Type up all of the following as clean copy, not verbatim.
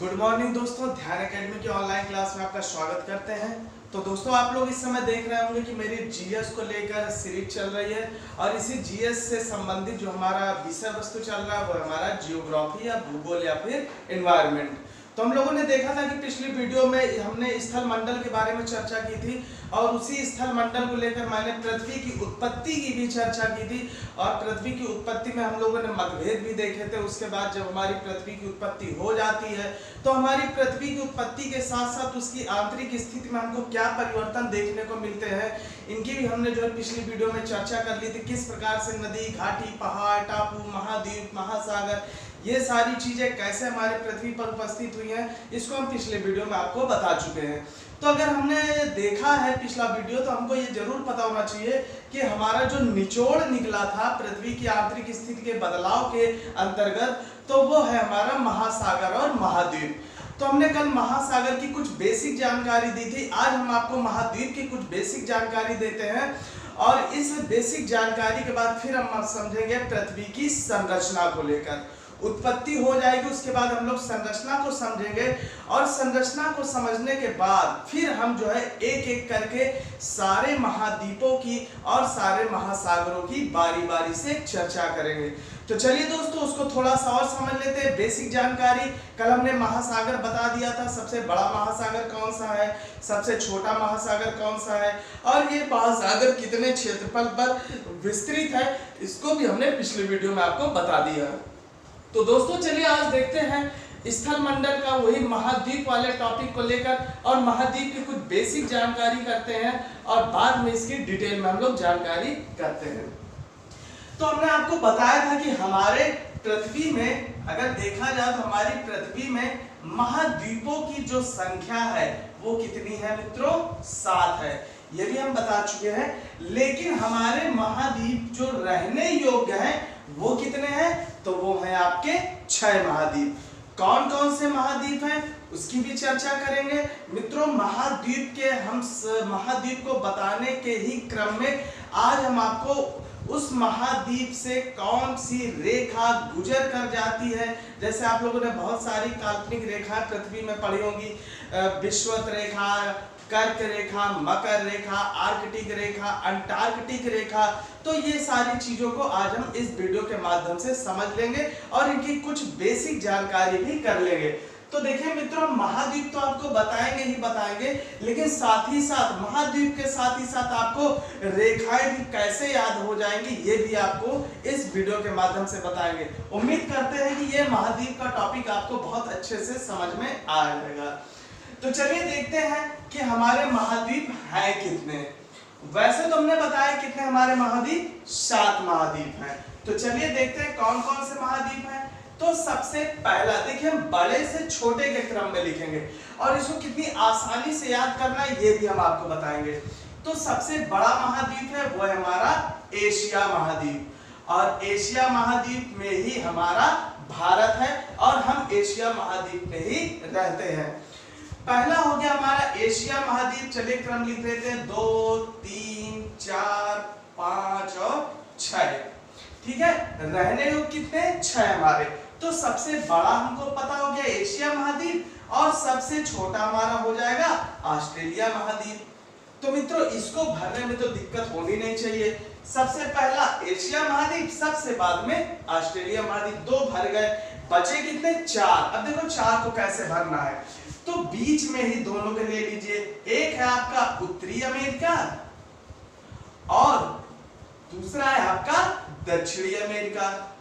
Good morning दोस्तों, ध्यान academy की ऑनलाइन क्लास में आपका स्वागत करते हैं। तो दोस्तों, आप लोग इस समय देख रहे होंगे कि मेरी जीएस को लेकर सीरीज चल रही है और इसी जीएस से संबंधित जो हमारा विषय वस्तु चल रहा है वो हमारा जियोग्राफी या भूगोल या फिर एनवायरनमेंट। तो हम लोगों ने देखा था कि पिछली वीडियो में हमने स्थल मंडल के बारे में चर्चा की थी और उसी स्थल मंडल को लेकर मैंने पृथ्वी की उत्पत्ति की भी चर्चा की थी और पृथ्वी की उत्पत्ति में हम लोगों ने मतभेद भी देखे थे। उसके बाद जब हमारी पृथ्वी की उत्पत्ति हो जाती है तो हमारी पृथ्वी की उत्पत्ति के साथ साथ उसकी आंतरिक स्थिति में हमको क्या परिवर्तन देखने को मिलते हैं, इनकी भी हमने जो है पिछली वीडियो में चर्चा कर ली थी। किस प्रकार से नदी, घाटी, पहाड़, टापू, महाद्वीप, महासागर, ये सारी चीजें कैसे हमारे पृथ्वी पर उपस्थित हुई हैं, इसको हम पिछले वीडियो में आपको बता चुके हैं। तो अगर हमने देखा है पिछला वीडियो तो हमको ये जरूर पता होना चाहिए कि हमारा जो निचोड़ निकला था पृथ्वी की आंतरिक स्थिति के बदलाव के अंतर्गत, तो वो है हमारा महासागर और महाद्वीप। तो हमने कल महासागर की कुछ बेसिक जानकारी दी थी, आज हम आपको महाद्वीप की कुछ बेसिक जानकारी देते हैं और इस बेसिक जानकारी के बाद फिर हम समझेंगे पृथ्वी की संरचना को लेकर। उत्पत्ति हो जाएगी, उसके बाद हम लोग संरचना को समझेंगे और संरचना को समझने के बाद फिर हम जो है एक एक करके सारे महाद्वीपों की और सारे महासागरों की बारी बारी से चर्चा करेंगे। तो चलिए दोस्तों, उसको थोड़ा सा और समझ लेते हैं। बेसिक जानकारी कल हमने महासागर बता दिया था, सबसे बड़ा महासागर कौन सा है, सबसे छोटा महासागर कौन सा है और ये महासागर कितने क्षेत्रफल पर विस्तृत है, इसको भी हमने पिछले वीडियो में आपको बता दिया। तो दोस्तों चलिए आज देखते हैं स्थल मंडल का वही महाद्वीप वाले टॉपिक को लेकर और महाद्वीप की कुछ बेसिक जानकारी करते हैं और बाद में इसकी डिटेल में हम लोग जानकारी करते हैं। तो हमने आपको बताया था कि हमारे पृथ्वी में अगर देखा जाए तो हमारी पृथ्वी में महाद्वीपों की जो संख्या है वो कितनी है मित्रों, 7 है। ये भी हम बता चुके हैं। लेकिन हमारे महाद्वीप जो रहने योग्य हैं वो कितने हैं, तो वो है आपके 6 महाद्वीप। कौन कौन से महाद्वीप हैं उसकी भी चर्चा करेंगे मित्रों। महाद्वीप को बताने के ही क्रम में आज हम आपको उस महाद्वीप से कौन सी रेखा गुजर कर जाती है, जैसे आप लोगों ने बहुत सारी काल्पनिक रेखाएं पृथ्वी में पढ़ी होंगी, विषुवत रेखा, कर्क रेखा, मकर रेखा, आर्कटिक रेखा, अंटार्कटिक रेखा। तो ये सारी चीजों को आज हम इस वीडियो के माध्यम से समझ लेंगे और इनकी कुछ बेसिक जानकारी भी कर लेंगे। तो देखिए मित्रों, महाद्वीप तो आपको बताएंगे ही बताएंगे, लेकिन साथ ही साथ महाद्वीप के साथ ही साथ आपको रेखाएं भी कैसे याद हो जाएंगी ये भी आपको इस वीडियो के माध्यम से बताएंगे। उम्मीद करते हैं कि ये महाद्वीप का टॉपिक आपको बहुत अच्छे से समझ में आ जाएगा। तो चलिए देखते हैं कि हमारे महाद्वीप हैं कितने। वैसे तो हमने बताया कितने हमारे महाद्वीप, 7 महाद्वीप हैं। तो चलिए देखते हैं कौन कौन से महाद्वीप हैं। तो सबसे पहला देखिए, हम बड़े से छोटे के क्रम में लिखेंगे और इसको कितनी आसानी से याद करना है ये भी हम आपको बताएंगे। तो सबसे बड़ा महाद्वीप है वो है हमारा एशिया महाद्वीप और एशिया महाद्वीप में ही हमारा भारत है और हम एशिया महाद्वीप में ही रहते हैं। पहला हो गया हमारा एशिया महाद्वीप। चलिए क्रम लिख लेते हैं, 2, 3, 4, 5 और 6। ठीक है, रहने योग्य कितने, 6 हमारे। तो सबसे बड़ा हमको पता हो गया एशिया महाद्वीप और सबसे छोटा हमारा हो जाएगा ऑस्ट्रेलिया महाद्वीप। तो मित्रों इसको भरने में तो दिक्कत होनी नहीं चाहिए। सबसे पहला एशिया महाद्वीप, सबसे बाद में ऑस्ट्रेलिया महाद्वीप, 2 भर गए, बचे कितने, 4। अब देखो 4 को कैसे भरना है, तो बीच में ही दोनों के ले लीजिए। एक है आपका उत्तरी अमेरिका और दूसरा है आपका दक्षिणी अमेरिका।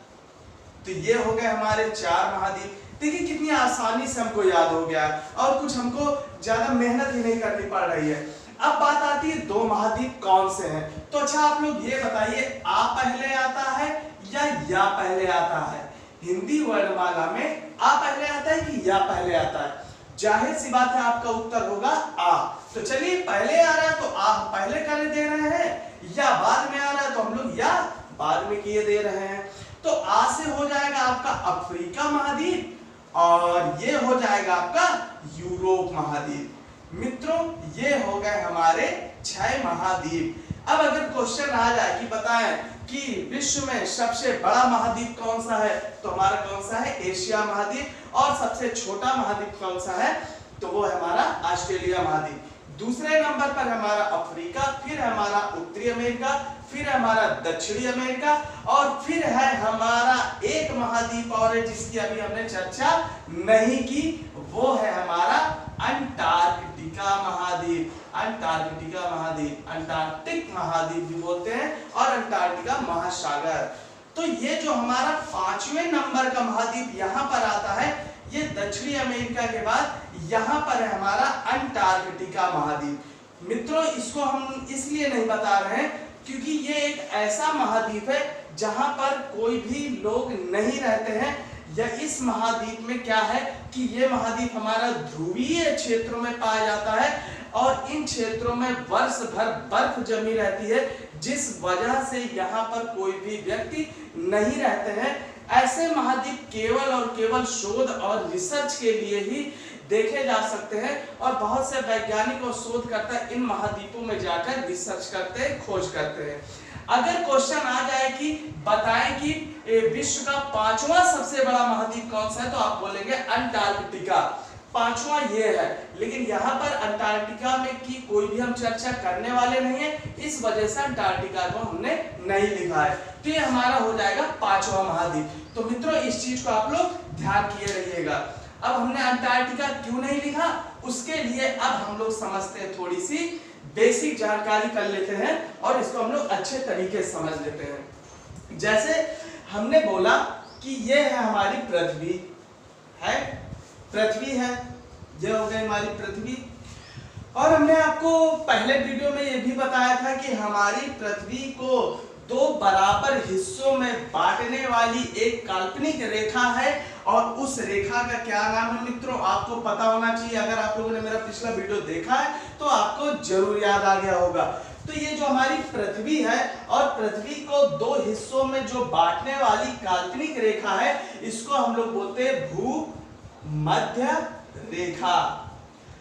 तो ये हो गए हमारे 4 महाद्वीप। देखिए कितनी आसानी से हमको याद हो गया और कुछ हमको ज्यादा मेहनत ही नहीं करनी पड़ रही है। अब बात आती है 2 महाद्वीप कौन से हैं। तो अच्छा आप लोग ये बताइए, आ पहले आता है या पहले आता है। हिंदी वर्णमाला में आ पहले आता है कि या पहले आता है। जाहिर सी बात है आपका उत्तर होगा आ। तो चलिए पहले आ रहा है तो आ पहले कर दे रहे हैं, या बाद में आ रहा है तो हम लोग या बाद में किए दे रहे हैं। तो आ से हो जाएगा आपका अफ्रीका महाद्वीप और ये हो जाएगा आपका यूरोप महाद्वीप। मित्रों ये हो गए हमारे 6 महाद्वीप। अब अगर क्वेश्चन आ जाए कि बताएं कि विश्व में सबसे बड़ा महाद्वीप कौन सा है, तो हमारा कौन सा है, एशिया महाद्वीप। और सबसे छोटा महाद्वीप कौन सा है, तो वो है हमारा ऑस्ट्रेलिया महाद्वीप। दूसरे नंबर पर हमारा अफ्रीका, फिर हमारा उत्तरी अमेरिका, फिर हमारा दक्षिणी अमेरिका, और फिर है हमारा एक महाद्वीप और है जिसकी अभी हमने चर्चा नहीं की, वो है हमारा अंटार्कटिका महाद्वीप। अंटार्कटिका महाद्वीप, अंटार्कटिक महाद्वीप भी बोलते हैं, और अंटार्कटिका महासागर। तो ये जो हमारा 5वें नंबर का महाद्वीप यहाँ पर आता है, ये दक्षिणी अमेरिका के बाद यहाँ पर है हमारा अंटार्कटिका महाद्वीप। मित्रों, इसको हम इसलिए नहीं बता रहे हैं क्योंकि ये एक ऐसा महाद्वीप है जहां पर कोई भी लोग नहीं रहते हैं, या इस महाद्वीप में क्या है कि ये महाद्वीप हमारा ध्रुवीय क्षेत्रों में पाया जाता है, और इन क्षेत्रों में वर्ष भर बर्फ जमी रहती है, जिस वजह से यहाँ पर कोई भी व्यक्ति नहीं रहते हैं। ऐसे महाद्वीप केवल और केवल शोध और रिसर्च के लिए ही देखे जा सकते हैं, और बहुत से वैज्ञानिक और शोधकर्ता इन महाद्वीपों में जाकर रिसर्च करते हैं, खोज करते हैं। अगर क्वेश्चन आ जाए कि बताएं कि विश्व का 5वां सबसे बड़ा महाद्वीप कौन सा है, तो आप बोलेंगे अंटार्कटिका। 5वां ये है, लेकिन यहाँ पर अंटार्कटिका में की कोई भी हम चर्चा करने वाले नहीं है, इस वजह से अंटार्कटिका को हमने नहीं लिखा है। तो ये हमारा हो जाएगा 5वां महाद्वीप। तो मित्रों, इस चीज को आप लोग ध्यान किए रहिएगा। अब हमने अंटार्कटिका क्यों नहीं लिखा, उसके लिए अब हम लोग समझते हैं, थोड़ी सी बेसिक जानकारी कर लेते हैं, और इसको हम लोग अच्छे तरीके से समझ लेते हैं। जैसे हमने बोला कि ये है हमारी पृथ्वी है, पृथ्वी है, ये हो गई हमारी पृथ्वी। और हमने आपको पहले वीडियो में ये भी बताया था कि हमारी पृथ्वी को 2 बराबर हिस्सों में बांटने वाली एक काल्पनिक रेखा है, और उस रेखा का क्या नाम है मित्रों, आपको पता होना चाहिए। अगर आप लोगों ने मेरा पिछला वीडियो देखा है तो आपको जरूर याद आ गया होगा। तो ये जो हमारी पृथ्वी है, और पृथ्वी को 2 हिस्सों में जो बांटने वाली काल्पनिक रेखा है, इसको हम लोग बोलते हैं भूमध्य रेखा।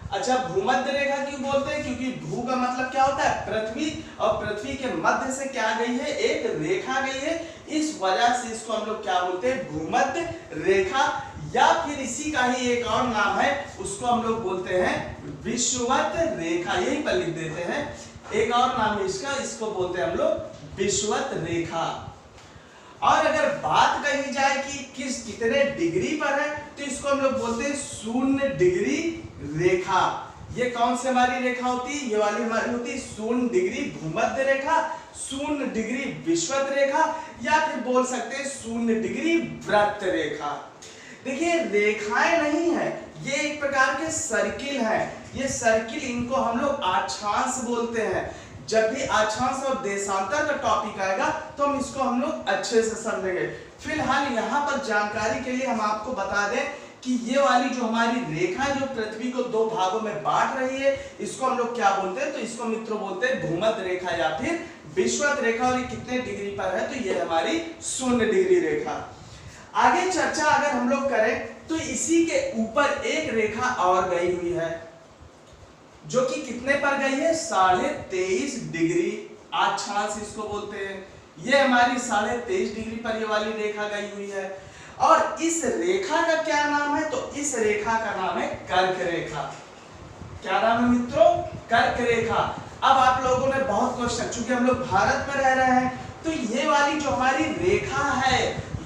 अच्छा, भूमध्य रेखा क्यों बोलते हैं, क्योंकि भू का मतलब क्या होता है, पृथ्वी, और पृथ्वी के मध्य से क्या गई है, एक रेखा गई है, इस वजह से इसको हम लोग क्या बोलते हैं, भूमध्य रेखा। या फिर इसी का ही एक और नाम है, उसको हम लोग बोलते हैं विषुवत रेखा, यही पर लिख देते हैं, एक और नाम है इसका, इसको बोलते हैं हम लोग विषुवत रेखा। और अगर बात कही जाए कि कितने डिग्री पर है, तो इसको हम लोग बोलते हैं 0 डिग्री रेखा। ये कौन सी हमारी रेखा होती है, ये वाली हमारी होती है 0 डिग्री भूमध्य रेखा, 0 डिग्री विषुवत रेखा, या फिर बोल सकते हैं 0 डिग्री वृत्त रेखा। देखिए, रेखाएं नहीं है, ये एक प्रकार के सर्किल है। ये सर्किल, इनको हम लोग अक्षांश बोलते हैं। जब भी अक्षांश और देशांतर का टॉपिक आएगा तो हम लोग अच्छे से समझेंगे। फिलहाल यहाँ पर जानकारी के लिए हम आपको बता दें कि ये वाली जो हमारी रेखा जो पृथ्वी को 2 भागों में बांट रही है, इसको हम लोग क्या बोलते हैं, तो इसको मित्रों बोलते हैं भूमध्य रेखा या फिर विषुवत रेखा। और ये कितने डिग्री पर है, तो ये हमारी 0 डिग्री रेखा। आगे चर्चा अगर हम लोग करें तो इसी के ऊपर एक रेखा और गई हुई है, जो कि कितने पर गई है, 23.5 डिग्री अक्षांश इसको बोलते हैं। ये हमारी 23.5 डिग्री पर ये वाली रेखा गई हुई है। और इस रेखा का क्या नाम है, तो इस रेखा का नाम है कर्क रेखा। क्या नाम है मित्रों, कर्क रेखा। अब आप लोगों ने बहुत क्वेश्चन, चूंकि हम लोग भारत में रह रहे हैं, तो ये वाली जो हमारी रेखा है,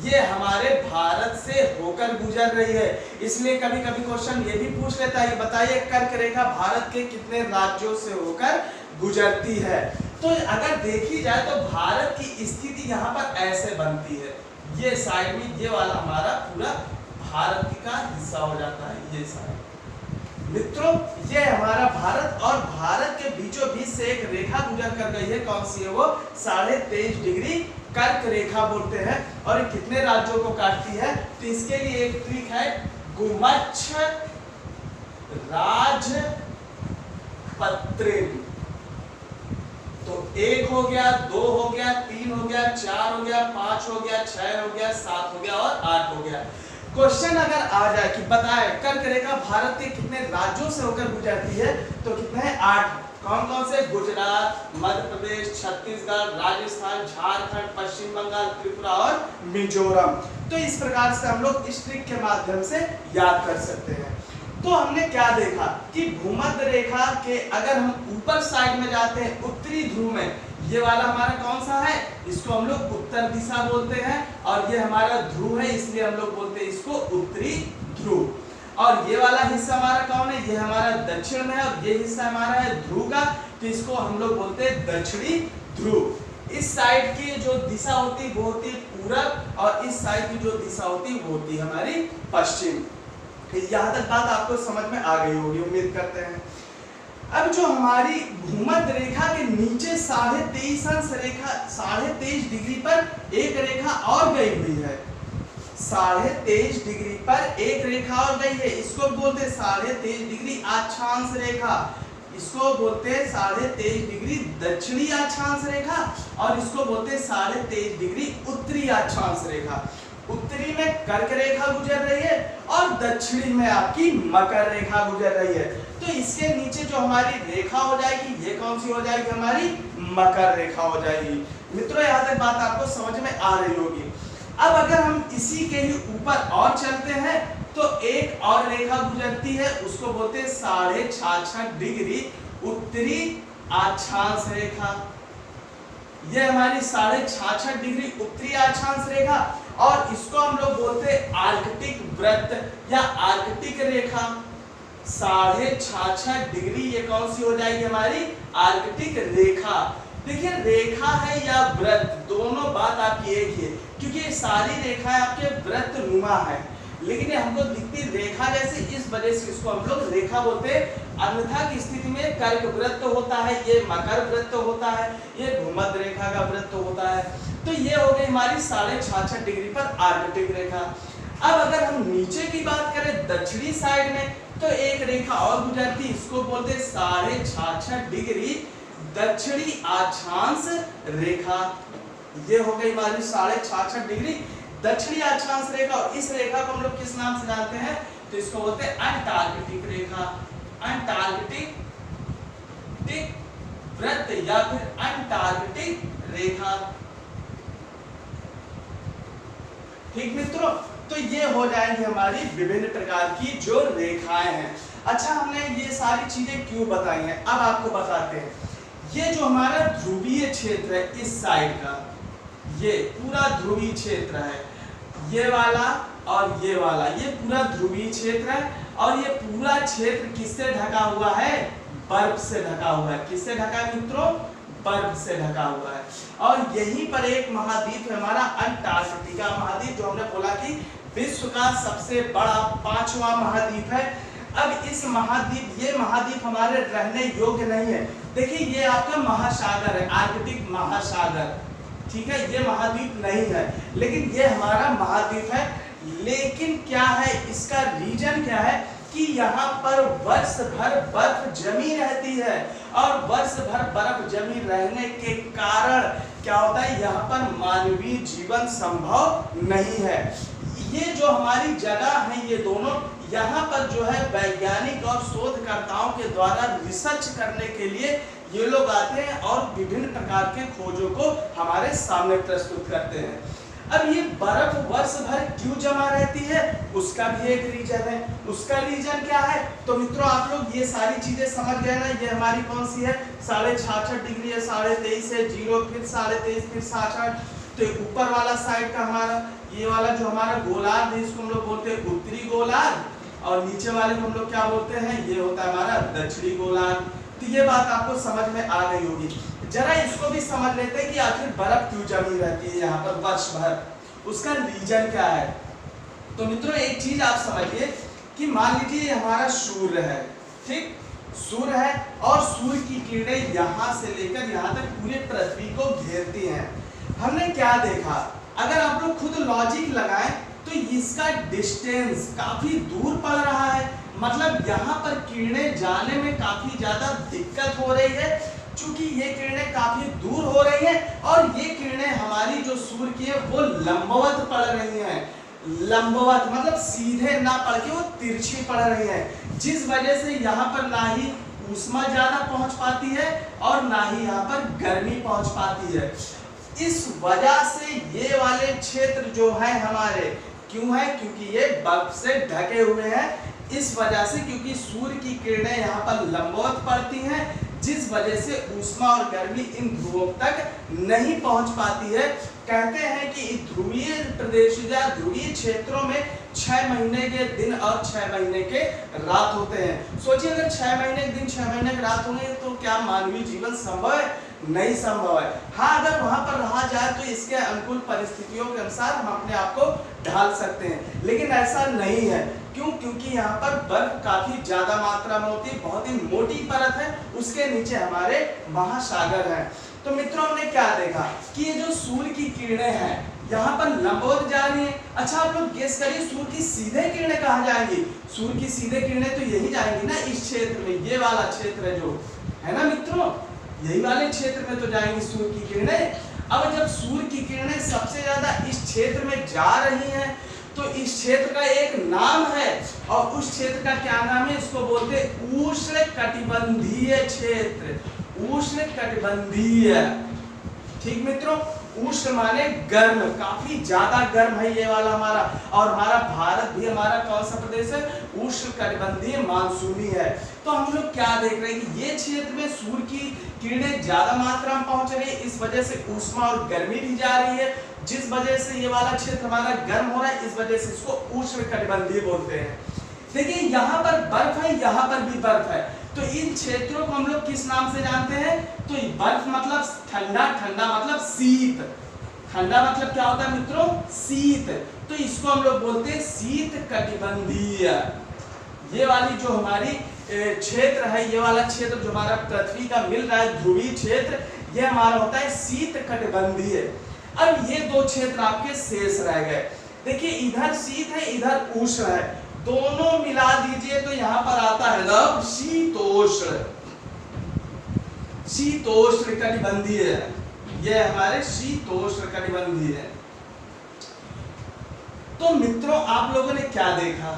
ये हमारे भारत से होकर गुजर रही है। इसलिए कभी कभी क्वेश्चन ये भी पूछ लेता है, बताइए कर्क रेखा भारत के कितने राज्यों से होकर गुजरती है। तो अगर देखी जाए तो भारत की स्थिति यहाँ पर ऐसे बनती है, ये साइड में ये वाला हमारा पूरा भारत का हिस्सा हो जाता है, ये साइड। मित्रों, ये हमारा भारत, और भारत के बीचों बीच से एक रेखा गुजर कर गई है, कौन सी है वो, 23.5 डिग्री कर्क रेखा बोलते हैं। और ये कितने राज्यों को काटती है, तो इसके लिए एक ट्रिक है, गुमच्छ राजपत्रिन। तो 1 हो गया, 2 हो गया, 3 हो गया, 4 हो गया, 5 हो गया, 6 हो गया, 7 हो गया और 8 हो गया। क्वेश्चन अगर आ जाए कि बताए कर्क रेखा भारत के कितने राज्यों से होकर गुजरती है, तो कितने हैं? 8। कौन कौन से? गुजरात, मध्य प्रदेश, छत्तीसगढ़, राजस्थान, झारखंड, पश्चिम बंगाल, त्रिपुरा और मिजोरम। तो इस प्रकार से हम लोग इस ट्रिक के माध्यम से याद कर सकते हैं। तो हमने क्या देखा कि भूमध्य रेखा के अगर हम ऊपर साइड में जाते हैं उत्तरी ध्रुव में, ये वाला हमारा कौन सा है? इसको हम लोग उत्तर दिशा बोलते हैं, और ये हमारा ध्रुव है इसलिए हम लोग बोलते हैं इसको उत्तरी ध्रुव। और ये वाला हिस्सा हमारा कौन है? ये हमारा दक्षिण में है, और ये हिस्सा हमारा है ध्रुव का, तो इसको हम लोग बोलते हैं दक्षिणी ध्रुव। इस साइड की जो दिशा होती है वो होती है पूरब, और इस साइड की जो दिशा होती है वो होती है हमारी पश्चिम। यहाँ तक बात आपको समझ में आ गई होगी, उम्मीद करते हैं। अब जो हमारी भूमध्य रेखा के नीचे 23.5 अंश रेखा 23.5 डिग्री पर एक रेखा और गई हुई है, 23.5 डिग्री पर एक रेखा और गई है, इसको बोलते हैं 23.5 डिग्री अक्षांश रेखा, इसको बोलते हैं 23.5 डिग्री दक्षिणी अक्षांश रेखा, और इसको बोलते हैं 23.5 डिग्री उत्तरी अक्षांश रेखा। उत्तरी में कर्क रेखा गुजर रही है और दक्षिणी में आपकी मकर रेखा गुजर रही है, तो इसके नीचे जो हमारी रेखा हो जाएगी ये कौन सी हो जाएगी? हमारी मकर रेखा हो जाएगी। मित्रों यहाँ तक बात आपको समझ में आ रही होगी। अब अगर हम इसी के ही ऊपर और चलते हैं तो एक और रेखा गुजरती है, उसको बोलते हैं 66.5 डिग्री उत्तरी अक्षांश रेखा। ये हमारी 66.5 डिग्री उत्तरी अक्षांश रेखा, और इसको हम लोग बोलते हैं आर्कटिक वृत्त या आर्कटिक रेखा। 66.5 डिग्री ये कौन सी हो जाएगी? हमारी आर्कटिक रेखा। देखिए रेखा है या वृत्त, दोनों बात आपकी एक ही है, क्योंकि ये सारी रेखाएं आपके वृत्त नुमा है, लेकिन ये हमको दिखती रेखा जैसे, इस वजह से इसको हम लोग रेखा बोलते हैं। अन्यथा की स्थिति में कर्क वृत्त होता है, ये मकर वृत्त होता है, ये भूमध्य रेखा का वृत्त होता है। तो ये हो गई हमारी 66.5 डिग्री पर आर्कटिक रेखा। अब अगर हम नीचे की बात करें दक्षिणी साइड में, तो एक रेखा और गुजरती, इसको बोलते हैं 66.5 डिग्री दक्षिणी अक्षांश रेखा। ये हो गई हमारी 66.5 डिग्री दक्षिणी अक्षांश रेखा, और इस रेखा को हम लोग किस नाम से जानते हैं? तो इसको बोलते हैं अंटार्कटिक रेखा, अंटार्कटिक वृत्त या फिर अंटार्कटिक रेखा। ठीक मित्रों, तो ये हो जाएंगी हमारी विभिन्न प्रकार की जो रेखाएं हैं। अच्छा, हमने ये सारी चीजें क्यों बताई हैं, अब आपको बताते हैं। ये जो हमारा ध्रुवीय क्षेत्र है इस साइड का, ये पूरा ध्रुवीय क्षेत्र है, ये वाला और ये वाला, ये पूरा ध्रुवीय क्षेत्र है, और ये पूरा क्षेत्र किससे ढका हुआ है? बर्फ से ढका हुआ है। किससे ढका है मित्रों? बर्फ से ढका हुआ है। और यहीं पर एक महाद्वीप है हमारा अंटार्कटिका महाद्वीप, जो हमने बोला कि विश्व का सबसे बड़ा 5वां महाद्वीप है। अब इस महाद्वीप, ये महाद्वीप हमारे रहने योग्य नहीं है। देखिए ये आपका महासागर है, आर्कटिक महासागर, ठीक है, ये महाद्वीप नहीं है, लेकिन ये हमारा महाद्वीप है। लेकिन क्या है इसका रीजन क्या है कि यहाँ पर वर्ष भर बर्फ जमी रहती है, और वर्ष भर बर्फ जमी रहने के कारण क्या होता है, यहाँ पर मानवीय जीवन संभव नहीं है। ये जो हमारी जगह है, ये दोनों यहाँ पर जो है वैज्ञानिक और शोधकर्ताओं के द्वारा रिसर्च करने के लिए ये लोग आते हैं और विभिन्न प्रकार के खोजों को हमारे सामने प्रस्तुत करते हैं। अब ये बर्फ वर्ष भर क्यों जमा रहती है, उसका भी एक रीजन है। उसका रीजन क्या है? तो मित्रों आप लोग ये सारी चीजें समझ गए ना। ये हमारी कौन सी है? 66.5 डिग्री है, 23.5 है, 0, फिर 23.5, फिर 66। तो ऊपर वाला साइड का हमारा ये वाला जो हमारा गोलार्ध है, इसको हम लोग बोलते हैं उत्तरी गोलार्ध, और नीचे वाले को हम लोग क्या बोलते हैं? ये होता है हमारा दक्षिणी गोलार्ध। तो ये बात आपको समझ में आ गई होगी। जरा इसको भी समझ लेते हैं कि आखिर बर्फ क्यों जमी रहती है यहाँ पर वर्ष भर, उसका रीजन क्या है। तो मित्रों एक चीज आप समझिए कि मान लीजिए हमारा सूर्य है, ठीक, सूर्य है, और सूर्य की किरणें यहाँ से लेकर यहाँ तक पूरे पृथ्वी को घेरती हैं। हमने क्या देखा, अगर आप लोग खुद लॉजिक लगाएं तो इसका डिस्टेंस काफी दूर पड़ रहा है, मतलब यहाँ पर किरणें जाने में काफी ज्यादा दिक्कत हो रही है, क्योंकि ये किरणें काफी दूर हो रही हैं, और ये किरणें हमारी जो सूर्य की है वो लंबवत पड़ रही हैं। लंबवत मतलब सीधे ना पड़ के वो तिरछी पड़ रही है, जिस वजह से यहाँ पर ना ही ऊष्मा ज्यादा पहुंच पाती है और ना ही यहाँ पर गर्मी पहुंच पाती है। इस वजह से ये वाले क्षेत्र जो है हमारे क्यों है, क्योंकि ये बर्फ से ढके हुए हैं। इस वजह से क्योंकि सूर्य की किरणें यहाँ पर लंबवत पड़ती हैं, जिस वजह से ऊष्मा और गर्मी इन ध्रुवों तक नहीं पहुंच पाती है। कहते हैं कि ध्रुवीय प्रदेश या ध्रुवीय क्षेत्रों में 6 महीने के दिन और 6 महीने के रात होते हैं। सोचिए अगर 6 महीने के दिन 6 महीने के रात होंगे तो क्या मानवीय जीवन संभव है? नहीं संभव है। हाँ, अगर वहां पर रहा जाए तो इसके अनुकूल परिस्थितियों के अनुसार हम अपने आप को ढाल सकते हैं, लेकिन ऐसा नहीं है। क्यों? क्योंकि यहाँ पर बर्फ काफी ज्यादा मात्रा में होती है, बहुत ही मोटी परत है, उसके नीचे हमारे महासागर हैं। तो मित्रों हमने क्या देखा कि ये जो सूर्य की किरणें हैं यहाँ पर लंबवत जा रही है। अच्छा आप लोग गेस करिए सूर्य की सीधे किरणें कहाँ जाएंगी? सूर्य की सीधे किरणें तो यही जाएंगी ना, इस क्षेत्र में, ये वाला क्षेत्र है जो है ना मित्रों, यही वाले क्षेत्र में तो जाएंगी सूर्य की किरणें। अब जब सूर्य की किरणें सबसे ज्यादा इस क्षेत्र में जा रही हैं तो इस क्षेत्र का एक नाम है, और उस क्षेत्र का क्या नाम है? इसको बोलते हैं उष्णकटिबंधीय क्षेत्र। उष्णकटिबंधीय, ठीक मित्रों, उष्ण माने गर्म, काफी ज्यादा गर्म है ये वाला हमारा। और हमारा भारत भी हमारा कौन सा प्रदेश है? उष्णकटिबंधीय मानसूनी है। तो हम लोग क्या देख रहे हैं कि ये क्षेत्र में सूर्य की किरणें ज्यादा मात्रा में पहुंच रही है, इस वजह से ऊष्मा और गर्मी भी जा रही है, जिस वजह से ये वाला क्षेत्र हमारा गर्म हो रहा है, इस वजह से इसको उष्णकटिबंधीय बोलते हैं। देखिए यहाँ पर बर्फ है, यहाँ पर भी बर्फ है, तो इन क्षेत्रों को हम लोग किस नाम से जानते हैं? तो बर्फ मतलब ठंडा, ठंडा मतलब शीत, ठंडा मतलब क्या होता है मित्रों? शीत। तो इसको हम लोग बोलते हैं शीत कटिबंधीय। ये वाली जो हमारी क्षेत्र है, ये वाला क्षेत्र जो हमारा पृथ्वी का मिल रहा है ध्रुवीय क्षेत्र, ये हमारा होता है शीत कटिबंधीय। अब ये दो क्षेत्र आपके शेष रह गए। देखिए इधर शीत है, इधर उष्ण है, दोनों मिला दीजिए तो यहाँ पर आता है ना शीतोष्ण। शीतोष्ण कटिबंधीय है, ये हमारे शीतोष्ण कटिबंधीय है। तो मित्रों आप लोगों ने क्या देखा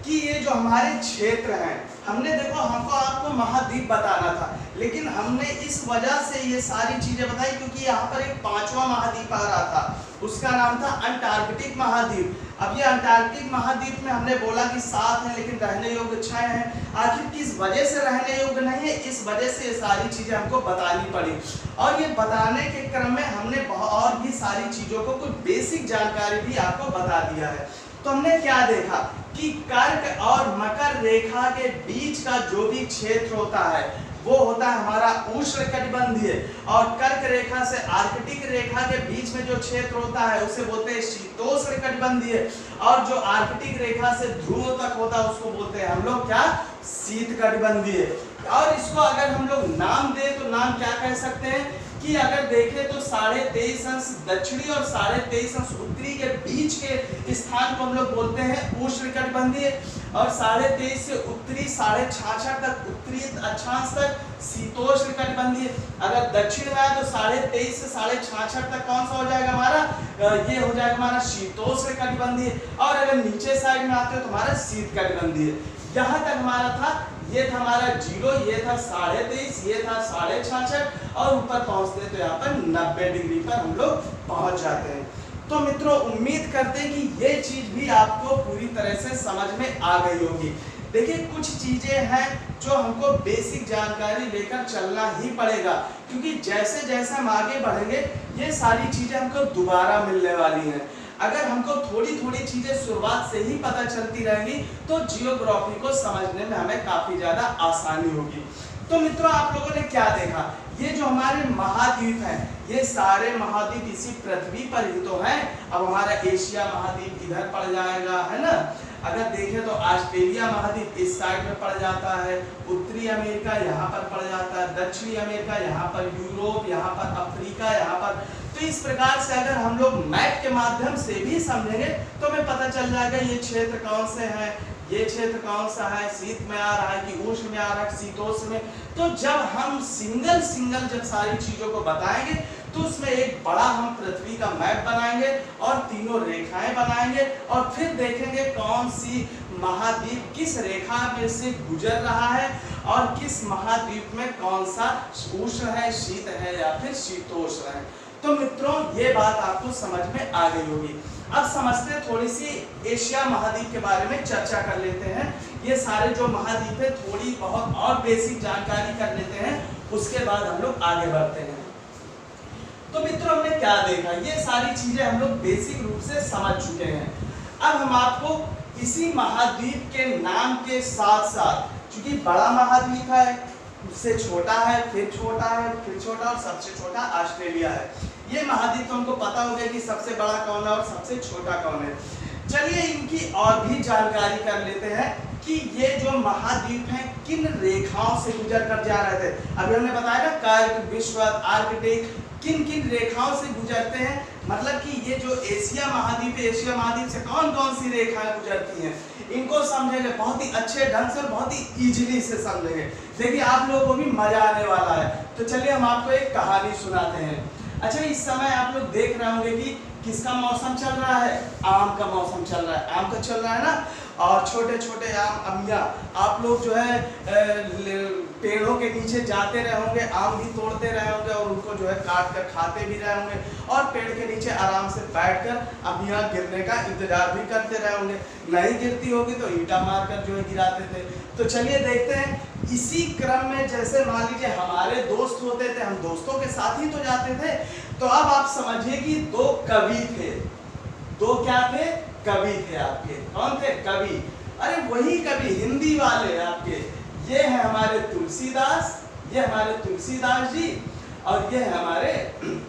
कि ये जो हमारे क्षेत्र हैं, हमने देखो हमको आपको महाद्वीप बताना था, लेकिन हमने इस वजह से ये सारी चीजें बताई क्योंकि यहाँ पर एक 5वां महाद्वीप आ रहा था, उसका नाम था अंटार्कटिक महाद्वीप। अब ये अंटार्कटिक महाद्वीप में हमने बोला कि 7 है लेकिन रहने योग्य 6 हैं। आखिर किस वजह से रहने योग्य नहीं है, इस वजह से ये सारी चीजें हमको बतानी पड़ी। और ये बताने के क्रम में हमने और भी सारी चीजों को कुछ बेसिक जानकारी भी आपको बता दिया है। तो हमने क्या देखा कि कर्क और मकर रेखा के बीच का जो भी क्षेत्र होता है वो होता है हमारा उष्णकटिबंधीय, और कर्क रेखा से आर्कटिक रेखा के बीच में जो क्षेत्र होता है उसे बोलते हैं शीतोष्णकटिबंधीय, और जो आर्कटिक रेखा से ध्रुव तक होता है उसको बोलते हैं हम लोग क्या? शीतकटिबंधीय। और इसको अगर हम लोग नाम दें तो नाम क्या कह सकते हैं कि अगर देखें तो 23.5 अंश दक्षिणी और 23.5 अंश उत्तरी के बीच के स्थान को हम लोग बोलते हैं उष्णकटिबंधीय, और 23.5 से उत्तरी 66.5 तक उत्तरी अक्षांश तक शीतोष्णकटिबंधीय। अगर दक्षिण में आए तो 23.5 से 66.5 तक कौन सा हो जाएगा हमारा? ये हो जाएगा हमारा शीतोष्णकटिबंधीय। और अगर नीचे साइड में आते हो तो हमारा शीतकटिबंधीय। यहाँ तक हमारा था, ये था हमारा 0, ये था 23.5, ये था 66.5, और ऊपर पहुंचते तो यहाँ पर 90 डिग्री पर हम लोग पहुंच जाते हैं। तो मित्रों उम्मीद करते हैं कि ये चीज भी आपको पूरी तरह से समझ में आ गई होगी। देखिए कुछ चीजें हैं जो हमको बेसिक जानकारी लेकर चलना ही पड़ेगा, क्योंकि जैसे जैसे हम आगे बढ़ेंगे ये सारी चीजें हमको दोबारा मिलने वाली हैं। अगर हमको थोड़ी थोड़ी चीजें शुरुआत से ही पता चलती रहेंगी तो जियोग्राफी को समझने में हमें काफी ज्यादा आसानी होगी। तो मित्रों आप लोगों ने क्या देखा, ये जो हमारे महाद्वीप हैं ये सारे महाद्वीप इसी पृथ्वी पर ही तो हैं। अब हमारा एशिया महाद्वीप इधर पड़ जाएगा, है ना। अगर देखें तो ऑस्ट्रेलिया महाद्वीप इस साइड में पड़ जाता है, उत्तरी अमेरिका यहाँ पर पड़ जाता है, दक्षिणी अमेरिका यहाँ पर, यूरोप यहाँ पर, अफ्रीका यहाँ पर। तो इस प्रकार से अगर हम लोग मैप के माध्यम से भी समझेंगे तो हमें पता चल जाएगा ये क्षेत्र कौन से हैं, ये क्षेत्र कौन सा है, शीत में आ रहा है कि उष्ण में आ रहा है, शीतोष्ण में। तो जब हम सिंगल जब सारी चीजों को बताएंगे तो उसमें एक बड़ा हम पृथ्वी का मैप बनाएंगे और तीनों रेखाएं बनाएंगे और फिर देखेंगे कौन सी महाद्वीप किस रेखा में से गुजर रहा है और किस महाद्वीप में कौन सा उष्ण है, शीत है या फिर शीतोष्ण है। तो मित्रों ये बात आपको समझ में आ गई होगी। अब समझते हैं, थोड़ी सी एशिया महाद्वीप के बारे में चर्चा कर लेते हैं। ये सारे जो महाद्वीप है थोड़ी बहुत और बेसिक जानकारी कर लेते हैं, उसके बाद हम लोग आगे बढ़ते हैं। तो मित्रों हमने क्या देखा, ये सारी चीजें हम लोग बेसिक रूप से समझ चुके हैं। अब हम आपको इसी महाद्वीप के नाम के साथ साथ, क्योंकि बड़ा महाद्वीप है, उससे छोटा है, फिर छोटा है, फिर छोटा और सबसे छोटा ऑस्ट्रेलिया है। ये महाद्वीप तो हमको पता हो गया कि सबसे बड़ा कौन है और सबसे छोटा कौन है। चलिए इनकी और भी जानकारी कर लेते हैं कि ये जो महाद्वीप हैं किन रेखाओं से गुजर कर जा रहे थे। अभी हमने बताया ना, कर्क, विषुवत, आर्कटिक, किन किन रेखाओं से गुजरते हैं, मतलब कि ये जो एशिया महाद्वीप है, एशिया महाद्वीप से कौन कौन सी रेखाएं गुजरती हैं, इनको समझेंगे बहुत ही अच्छे ढंग से और बहुत ही इजीली से समझेंगे। देखिए आप लोगों को भी मजा आने वाला है। तो चलिए हम आपको एक कहानी सुनाते हैं। अच्छा, इस समय आप लोग देख रहे होंगे कि किसका मौसम चल रहा है, आम का मौसम चल रहा है, आम का चल रहा है ना। और छोटे छोटे आम अमिया आप लोग जो है पेड़ों के नीचे जाते रहे होंगे, आम भी तोड़ते रहे होंगे और उनको जो है काट कर खाते भी रहे होंगे और पेड़ के नीचे आराम से बैठकर अमिया गिरने का इंतजार भी करते रहे होंगे। नहीं गिरती होगी तो ईंटा मारकर जो है गिराते थे। तो चलिए देखते हैं, इसी क्रम में जैसे मान लीजिए हमारे दोस्त होते थे, हम दोस्तों के साथ ही तो जाते थे। तो अब आप समझिए कि दो कवि थे। दो क्या थे? कवि थे आपके। कौन थे? कवि। अरे वही कवि हिंदी वाले आपके। ये है हमारे तुलसीदास, ये हमारे तुलसीदास जी और ये है हमारे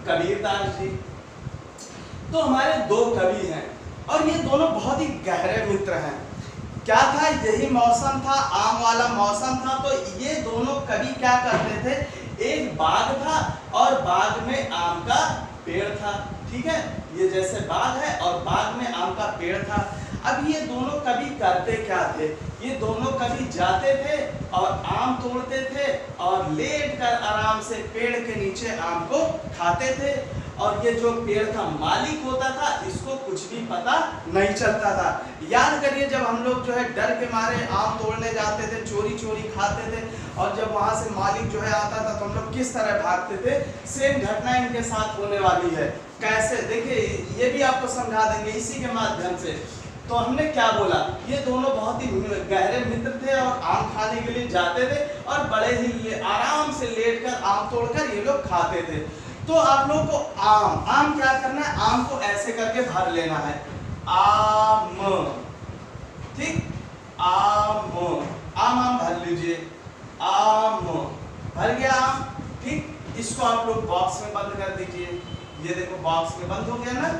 कबीरदास जी। तो हमारे दो कवि हैं और ये दोनों बहुत ही गहरे मित्र हैं। क्या था? यही मौसम था, आम वाला मौसम था। तो ये दोनों कवि क्या करते थे, एक बाग था और बाग में आम का पेड़ था। ठीक है, ये जैसे बाग है और बाग में आम का पेड़ था। अब ये दोनों कवि करते क्या थे, ये दोनों कवि जाते थे और आम तोड़ते थे और लेटकर आराम से पेड़ के नीचे आम को खाते थे। और ये जो पेड़ का मालिक होता था इसको कुछ भी पता नहीं चलता था। याद करिए जब हम लोग जो है डर के मारे आम तोड़ने जाते थे, चोरी चोरी खाते थे और जब वहां से मालिक जो है आता था तो हम लोग किस तरह भागते थे। सेम घटना इनके साथ होने वाली है। कैसे? देखिए ये भी आपको समझा देंगे इसी के माध्यम से। तो हमने क्या बोला, ये दोनों बहुत ही गहरे मित्र थे और आम खाने के लिए जाते थे और बड़े ही आराम से लेटकर आम तोड़कर ये लोग खाते थे। तो आप लोग को आम क्या करना है, आम को ऐसे करके भर लेना है, आम। ठीक, आम भर लीजिए, आम भर गया आम। ठीक, इसको आप लोग बॉक्स में बंद कर दीजिए। ये देखो बॉक्स में बंद हो गया ना,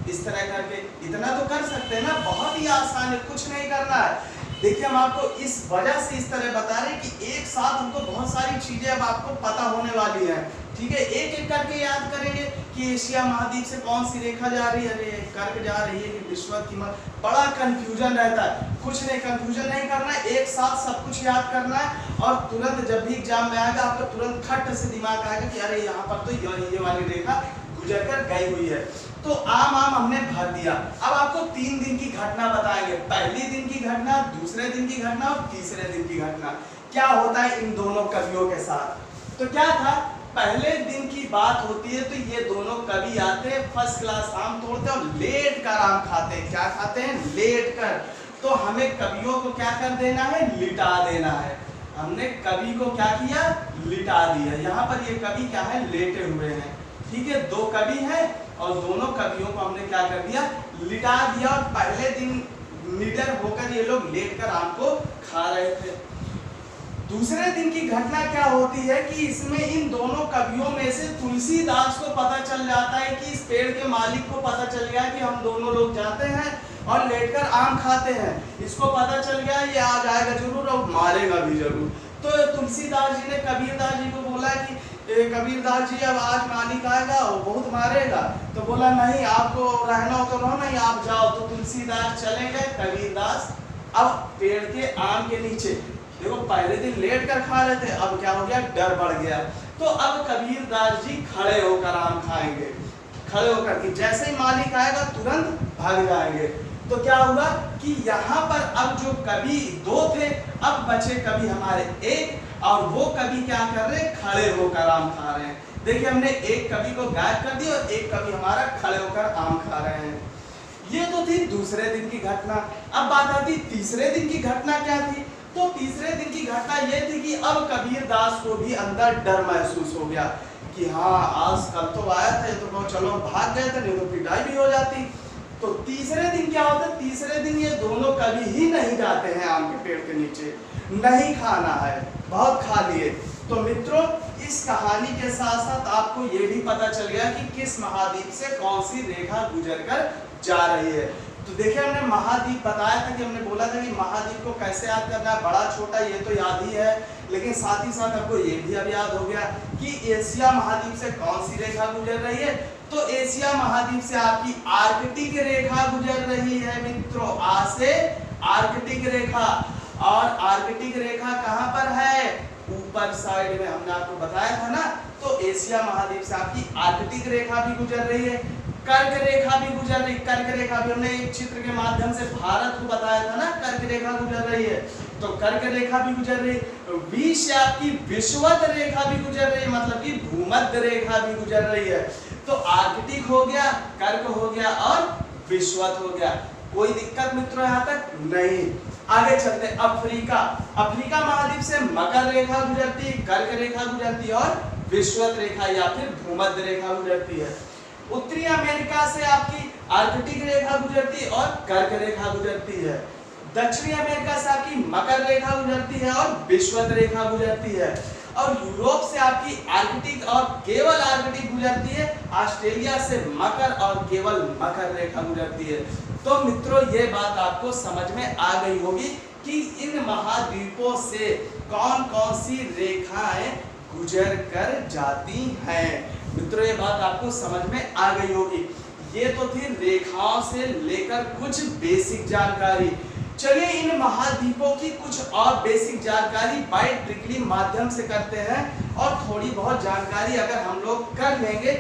इस तरह करके। इतना तो कर सकते हैं ना, बहुत ही आसान है, कुछ नहीं करना है। देखिए हम आपको इस वजह से इस तरह बता रहे हैं कि एक साथ हमको बहुत सारी चीजें अब आपको पता होने वाली है। ठीक है, एक एक करके याद करेंगे कि एशिया महाद्वीप से कौन सी रेखा जा रही है, अरे कर्क जा रही है कि विषुवत की। बड़ा कंफ्यूजन रहता है, कुछ नहीं, कंफ्यूजन नहीं करना है, एक साथ सब कुछ याद करना है और तुरंत जब भी एग्जाम में आएगा आपका तुरंत खट से दिमाग आएगा कि अरे यहाँ पर तो ये वाली रेखा गुजर कर गई हुई है। तो आम हमने भर दिया। अब आपको 3 दिन की घटना बताएंगे, पहले दिन की घटना, दूसरे दिन की घटना और तीसरे दिन की घटना। क्या होता है इन दोनों कवियों के साथ। तो क्या था, पहले दिन की बात होती है तो ये दोनों कवि आते हैं, फर्स्ट क्लास आम तोड़ते हैं और लेट कर आम खाते हैं। क्या खाते हैं? लेट कर। तो हमें कवियों को क्या कर देना है? लिटा देना है। हमने कवि को क्या किया? लिटा दिया। यहाँ पर ये कवि क्या है? लेटे हुए हैं। ठीक है, दो कवि हैं और दोनों कवियों को हमने क्या कर दिया? लिटा दिया। और पहले दिन निडर होकर ये लोग लेटकर आम को खा रहे थे। दूसरे दिन की घटना क्या होती है कि इसमें इन दोनों कवियों में से तुलसीदास को पता चल जाता है कि इस पेड़ के मालिक को पता चल गया कि हम दोनों लोग जाते हैं और लेटकर आम खाते हैं। इसको पता चल गया ये आ जाएगा जरूर और मारेगा भी जरूर। तो तुलसीदास जी ने कबीरदास जी को बोला कि कबीरदास जी अब आज मालिक आएगा वो बहुत मारेगा। तो बोला नहीं, आपको रहना हो तो रहो, नहीं आप जाओ। तो तुलसीदास चले गए, कबीरदास अब पेड़ के आम के नीचे। देखो पहले दिन लेट कर खा रहे थे, अब क्या हो गया? डर बढ़ गया। तो अब कबीरदास जी खड़े होकर आम खाएंगे, खड़े होकर कि जैसे ही मालिक आएगा तुरंत भाग जाएंगे। तो क्या हुआ कि यहाँ पर अब जो कवि दो थे, अब बचे कवि हमारे एक, और वो कवि क्या कर रहे हैं, खड़े होकर आम खा रहे हैं। देखिए हमने एक कवि को गायब कर दिया और एक कवि हमारा खड़े होकर आम खा रहे हैं। ये तो थी दूसरे दिन की घटना। अब बात आती तीसरे दिन की घटना क्या थी। तो तीसरे दिन की घटना ये थी कि अब कबीरदास को भी अंदर डर महसूस हो गया कि हाँ आज कल तो आया था, तो चलो भाग गए थे, नहीं तो पिटाई भी हो जाती। तो तीसरे दिन क्या होता है, तीसरे दिन ये दोनों कभी ही नहीं जाते हैं आम के पेड़ के नीचे, नहीं खाना है, बहुत खा लिए। तो मित्रों इस कहानी के साथ साथ आपको ये भी पता चल गया कि किस महाद्वीप से कौन सी रेखा गुजर कर जा रही है। तो देखिए हमने महाद्वीप बताया था कि हमने बोला था कि महाद्वीप को कैसे याद करना है, बड़ा छोटा ये तो याद ही है, लेकिन साथ ही साथ आपको ये भी अब याद हो गया कि एशिया महाद्वीप से कौन सी रेखा गुजर रही है। तो एशिया महाद्वीप से आपकी आर्कटिक रेखा गुजर रही है मित्रों, आ से आर्कटिक रेखा। और आर्कटिक रेखा कहां पर है, ऊपर साइड में, हमने आपको बताया था ना। तो एशिया महाद्वीप से आपकी आर्कटिक रेखा भी गुजर रही है, कर्क रेखा भी गुजर रही। कर्क रेखा भी हमने एक चित्र के माध्यम से भारत को बताया था ना, कर्क रेखा गुजर रही है, तो कर्क रेखा भी गुजर रही है। बी से आपकी विषुवत रेखा भी गुजर रही है, मतलब कि भूमध्य रेखा भी गुजर रही है। तो आर्कटिक हो गया, कर्क हो गया और विषुवत हो गया। कोई दिक्कत मित्रों यहाँ तक नहीं। आगे चलते अफ्रीका। अफ्रीका महाद्वीप से मकर रेखा गुजरती है, कर्क रेखा गुजरती है और विषुवत रेखा या फिर भूमध्य रेखा गुजरती है। उत्तरी अमेरिका से आपकी आर्कटिक रेखा गुजरती है और कर्क रेखा गुजरती है। दक्षिणी अमेरिका से आपकी मकर रेखा गुजरती है और विषुवत रेखा गुजरती है। और यूरोप से आपकी आर्कटिक और केवल आर्कटिक गुजरती है। ऑस्ट्रेलिया से मकर और केवल मकर रेखा गुजरती है। तो मित्रों ये बात आपको समझ में आ गई होगी कि इन महाद्वीपों से कौन कौन सी रेखाएं गुजर कर जाती हैं। मित्रों ये बात आपको समझ में आ गई होगी। ये तो थी रेखाओं से लेकर कुछ बेसिक जानकारी। चलिए इन महाद्वीपों की कुछ और बेसिक जानकारी बाय ट्रिकली माध्यम से करते हैं। और थोड़ी बहुत जानकारी अगर हम लोग कर लेंगे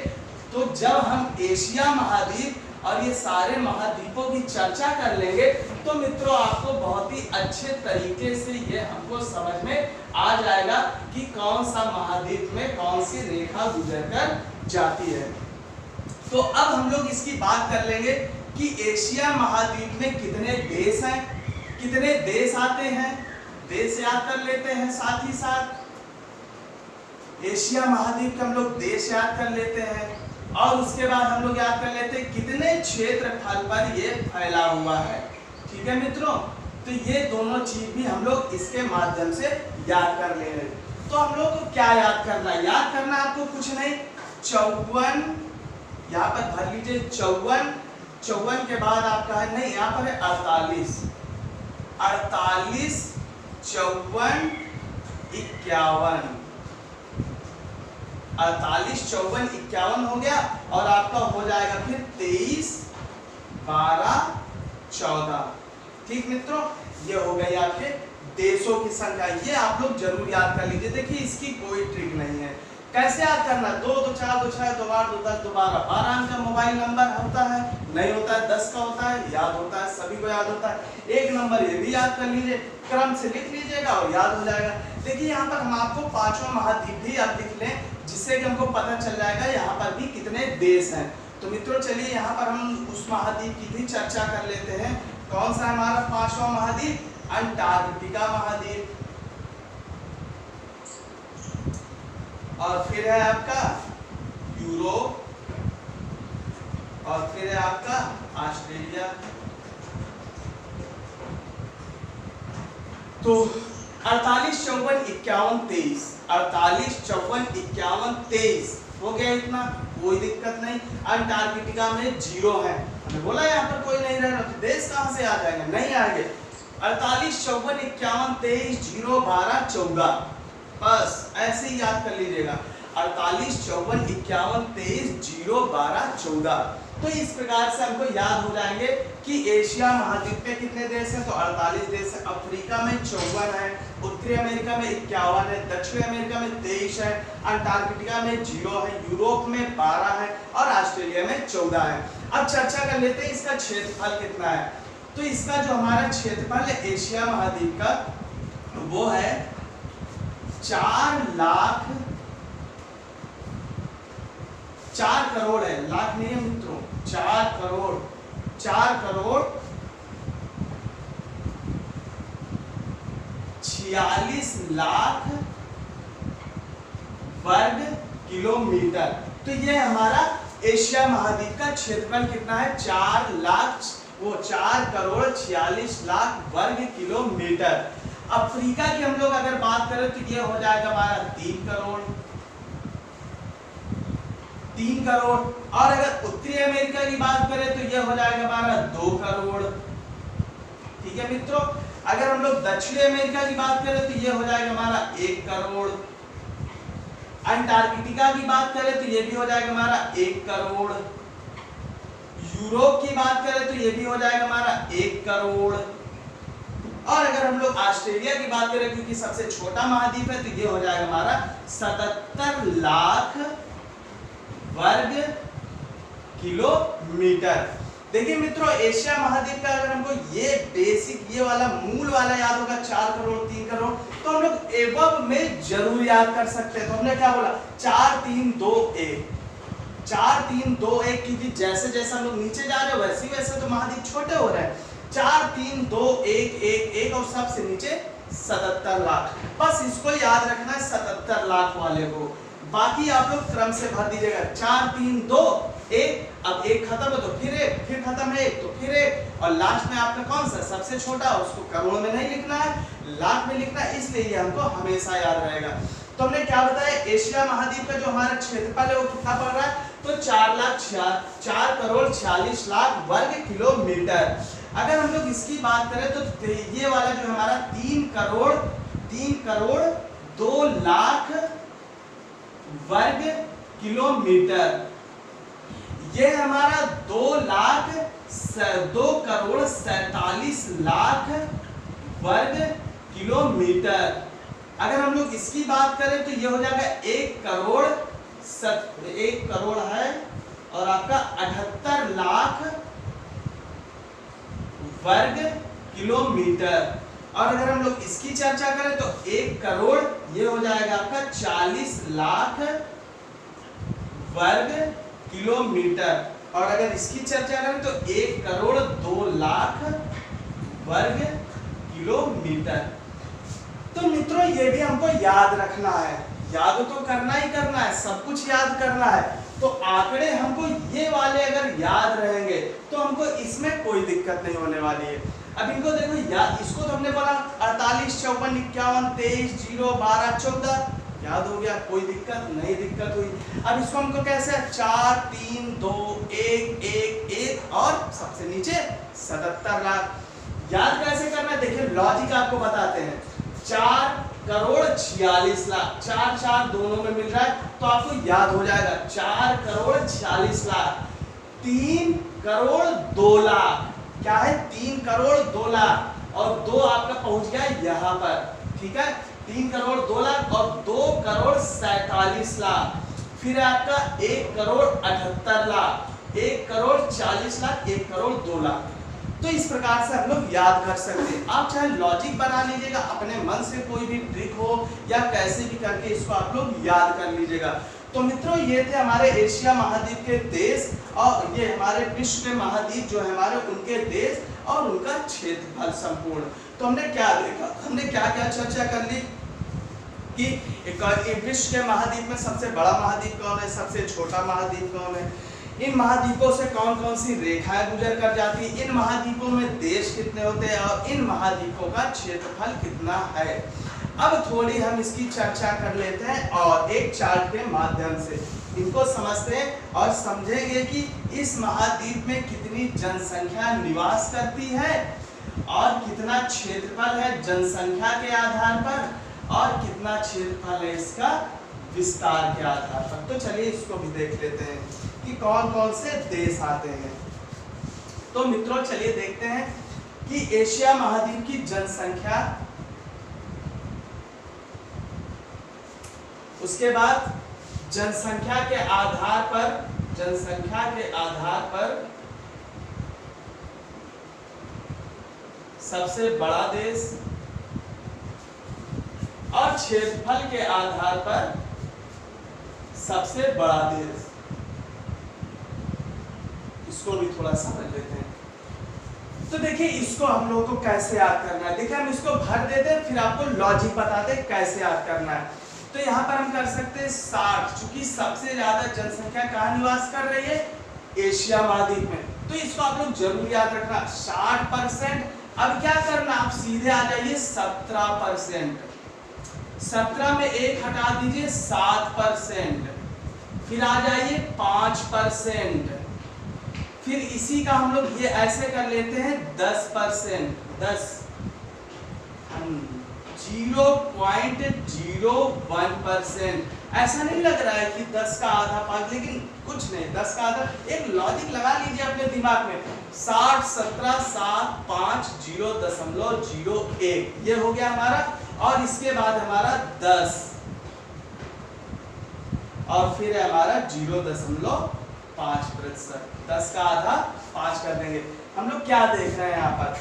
तो जब हम एशिया महाद्वीप और ये सारे महाद्वीपों की चर्चा कर लेंगे तो मित्रों आपको बहुत ही अच्छे तरीके से ये हमको समझ में आ जाएगा कि कौन सा महाद्वीप में कौन सी रेखा गुजर कर जाती है। तो अब हम लोग इसकी बात कर लेंगे कि एशिया महाद्वीप में कितने देश हैं, कितने देश आते हैं। देश याद कर लेते हैं, साथ ही साथ एशिया महाद्वीप के हम लोग देश याद कर लेते हैं और उसके बाद हम लोग याद कर लेते हैं कितने क्षेत्रफल पर ये फैला हुआ है। ठीक है मित्रों, तो ये दोनों चीज भी हम लोग इसके माध्यम से याद कर ले रहे हैं। तो हम लोग को क्या याद करना है, याद करना आपको कुछ नहीं, 54 यहाँ पर भर लीजिए, 54 के बाद आपका है नहीं, यहाँ पर है 48, 54, 51, 48, 54, 51 हो गया और आपका हो जाएगा फिर 23, 12, 14। ठीक मित्रों, ये हो गई आपके देशों की संख्या। ये आप लोग जरूर याद कर लीजिए। देखिए इसकी कोई ट्रिक नहीं है। कैसे याद करना, 2 2 4 2 6 2 8 2 10 2 12, 12 अंक का मोबाइल नंबर होता है, नहीं होता है 10 का होता है, याद होता है, सभी को याद होता है। एक नंबर ये भी याद कर लीजिए, क्रम से लिख लीजिएगा और याद हो जाएगा। देखिए यहाँ पर हम आपको 5वां महाद्वीप भी आप लिख लें, जिससे कि हमको पता चल जाएगा यहाँ पर भी कितने देश हैं। तो मित्रों चलिए यहाँ पर हम उस महाद्वीप की भी चर्चा कर लेते हैं। कौन सा है हमारा 5वां महाद्वीप, अंटार्कटिका महाद्वीप। और फिर है आपका यूरोप और फिर है आपका ऑस्ट्रेलिया। तो 48, 54, 51, 23, 48, 54, 51, 23 हो गया। इतना कोई दिक्कत नहीं। अंटार्कटिका में 0 है, हमने बोला यहाँ पर कोई नहीं रह रहा, तो देश कहाँ से आ जाएंगे, नहीं आएंगे। 48, 54, 51, 23, 0, 12, 14, बस ऐसे ही याद कर लीजिएगा। 48, 54, 51, 23, 0, 12, 14। तो इस प्रकार से हमको याद हो जाएंगे कि एशिया महाद्वीप में कितने देश हैं। तो 48 देश है, अफ्रीका में 54 है, उत्तरी अमेरिका में 51 है, दक्षिण अमेरिका में 23 है, अंटार्कटिका में 0 है, यूरोप में 12 है और ऑस्ट्रेलिया में 14 है। अब चर्चा कर लेते हैं इसका क्षेत्रफल कितना है। तो इसका जो हमारा क्षेत्रफल है एशिया महाद्वीप का वो है 4 करोड़ है, लाख नहीं है मित्रों, 4 करोड़ 46 लाख वर्ग किलोमीटर। तो ये हमारा एशिया महाद्वीप का क्षेत्रफल कितना है, 4 करोड़ 46 लाख वर्ग किलोमीटर। अफ्रीका की हम लोग अगर बात करें तो ये हो जाएगा हमारा 3 करोड़। और अगर उत्तरी अमेरिका की बात करें तो ये हो जाएगा हमारा 2 करोड़। ठीक है मित्रों, अगर हम लोग दक्षिणी अमेरिका की बात करें तो ये हो जाएगा हमारा 1 करोड़। अंटार्कटिका की बात करें तो ये भी हो जाएगा हमारा 1 करोड़। यूरोप की बात करें तो ये भी हो जाएगा हमारा 1 करोड़। और अगर हम लोग ऑस्ट्रेलिया की बात करें क्योंकि सबसे छोटा महाद्वीप है तो ये हो जाएगा हमारा 77 लाख वर्ग किलोमीटर। देखिए मित्रों, एशिया महाद्वीप का अगर हमको ये बेसिक ये वाला मूल वाला याद होगा 4 करोड़ 3 करोड़ तो हम लोग एबव में जरूर याद कर सकते हैं। तो हमने क्या बोला 4 3 2 1 4 3 2 1 क्योंकि जैसे जैसे हम लोग नीचे जा रहे हैं वैसे वैसे तो महाद्वीप छोटे हो रहे हैं। 4 3 2 1 1 1 और सबसे नीचे 77 लाख। बस इसको याद रखना है 77 लाख वाले को, बाकी आप लोग क्रम से भर दीजिएगा। 4 3 2 1, अब 1 खत्म है तो फिर 1, फिर खत्म है 1 तो फिर 1 और लास्ट में आपका कौन सा सबसे छोटा उसको करोड़ में नहीं लिखना है, लाख में लिखना है, इसलिए ये हमको हमेशा याद रहेगा। तो हमने क्या बताया एशिया महाद्वीप का जो हमारा क्षेत्रफल है वो कितना पड़ रहा है तो 4 करोड़ 46 लाख वर्ग किलोमीटर। अगर हम लोग इसकी बात करें तो ये वाला जो हमारा 3 करोड़ 2 लाख वर्ग किलोमीटर, ये हमारा 2 करोड़ 47 लाख वर्ग किलोमीटर। अगर हम लोग इसकी बात करें तो ये हो जाएगा 1 करोड़ है और आपका 78 लाख वर्ग किलोमीटर। और अगर हम लोग इसकी चर्चा करें तो 1 करोड़ ये हो जाएगा आपका 40 लाख वर्ग किलोमीटर। और अगर इसकी चर्चा करें तो 1 करोड़ 2 लाख वर्ग किलोमीटर। तो मित्रों ये भी हमको याद रखना है, याद तो करना ही करना है, सब कुछ याद करना है। तो आंकड़े हमको ये वाले अगर याद रहेंगे तो हमको इसमें कोई दिक्कत नहीं होने वाली है। अब इनको देखो याद, इसको तो हमने बोला 48 54 51 23 0 12 14 याद हो गया, कोई दिक्कत नहीं, दिक्कत हुई। अब इसको हमको कैसे 4 3 2 1 1 1 और सबसे नीचे 77 लाख याद कैसे करना है देखिए लॉजिक आपको बताते हैं। 4 करोड़ 46 लाख 4 4 दोनों में मिल रहा है तो आपको याद हो जाएगा 4 करोड़ 46 लाख 3 करोड़ 2 लाख क्या है 3 करोड़ 2 लाख और 2 आपका पहुंच गया यहाँ पर। ठीक है 3 करोड़ 2 लाख और 2 करोड़ 47 लाख फिर आपका 1 करोड़ 78 लाख 1 करोड़ 40 लाख 1 करोड़ 2 लाख। तो इस प्रकार से हम लोग याद कर सकते हैं। आप चाहे लॉजिक बना लीजिएगा अपने मन से, कोई भी ट्रिक हो या कैसे भी करके इसको आप लोग याद कर लीजिएगा। तो मित्रों ये थे हमारे एशिया महाद्वीप के देश और ये हमारे विश्व के महाद्वीप जो है हमारे उनके देश और उनका क्षेत्रफल संपूर्ण। तो हमने क्या देखा, हमने क्या क्या चर्चा कर ली कि विश्व के महाद्वीप में सबसे बड़ा महाद्वीप कौन है, सबसे छोटा महाद्वीप कौन है, इन महाद्वीपों से कौन कौन सी रेखाएं गुजर कर जाती है, इन महाद्वीपों में देश कितने होते हैं और इन महाद्वीपों का क्षेत्रफल कितना है। अब थोड़ी हम इसकी चर्चा कर लेते हैं और एक चार्ट के माध्यम से इनको समझते हैं और समझेंगे कि इस महाद्वीप में कितनी जनसंख्या निवास करती है और कितना क्षेत्रफल है जनसंख्या के आधार पर और कितना क्षेत्रफल है इसका विस्तार के आधार पर। तो चलिए इसको भी देख लेते हैं कि कौन कौन से देश आते हैं। तो मित्रों चलिए देखते हैं कि एशिया महाद्वीप की जनसंख्या उसके बाद जनसंख्या के आधार पर सबसे बड़ा देश और क्षेत्रफल के आधार पर सबसे बड़ा देश। इसको भी थोड़ा समझ लेते हैं। तो देखिए इसको हम लोगों को कैसे याद करना है। देखिए हम इसको भर देते हैं, फिर आपको लॉजिक बताते हैं कैसे याद करना है। तो यहाँ पर हम कर सकते हैं 60, चूंकि सबसे ज्यादा जनसंख्या कहाँ निवास कर रही है, एशिया महाद्वीप में, तो इसको आप लोग जरूर याद रखना 60%। अब क्या करना, आप सीधे आ जाइए 17%, 17 में 1 हटा दीजिए 7%, फिर आ जाइए 5%, फिर इसी का हम लोग ये ऐसे कर लेते हैं 10%, 0.01%। ऐसा नहीं लग रहा है कि 10 का आधा पाग, लेकिन कुछ नहीं, 10 का आधा, एक लॉजिक लगा लीजिए अपने दिमाग में, 60, 17, 7, 5, 0.01, ये हो गया हमारा। और इसके बाद हमारा 10 और फिर है हमारा 0.5%, 10 का आधा 5 कर देंगे। हम लोग क्या देख रहे हैं यहाँ पर,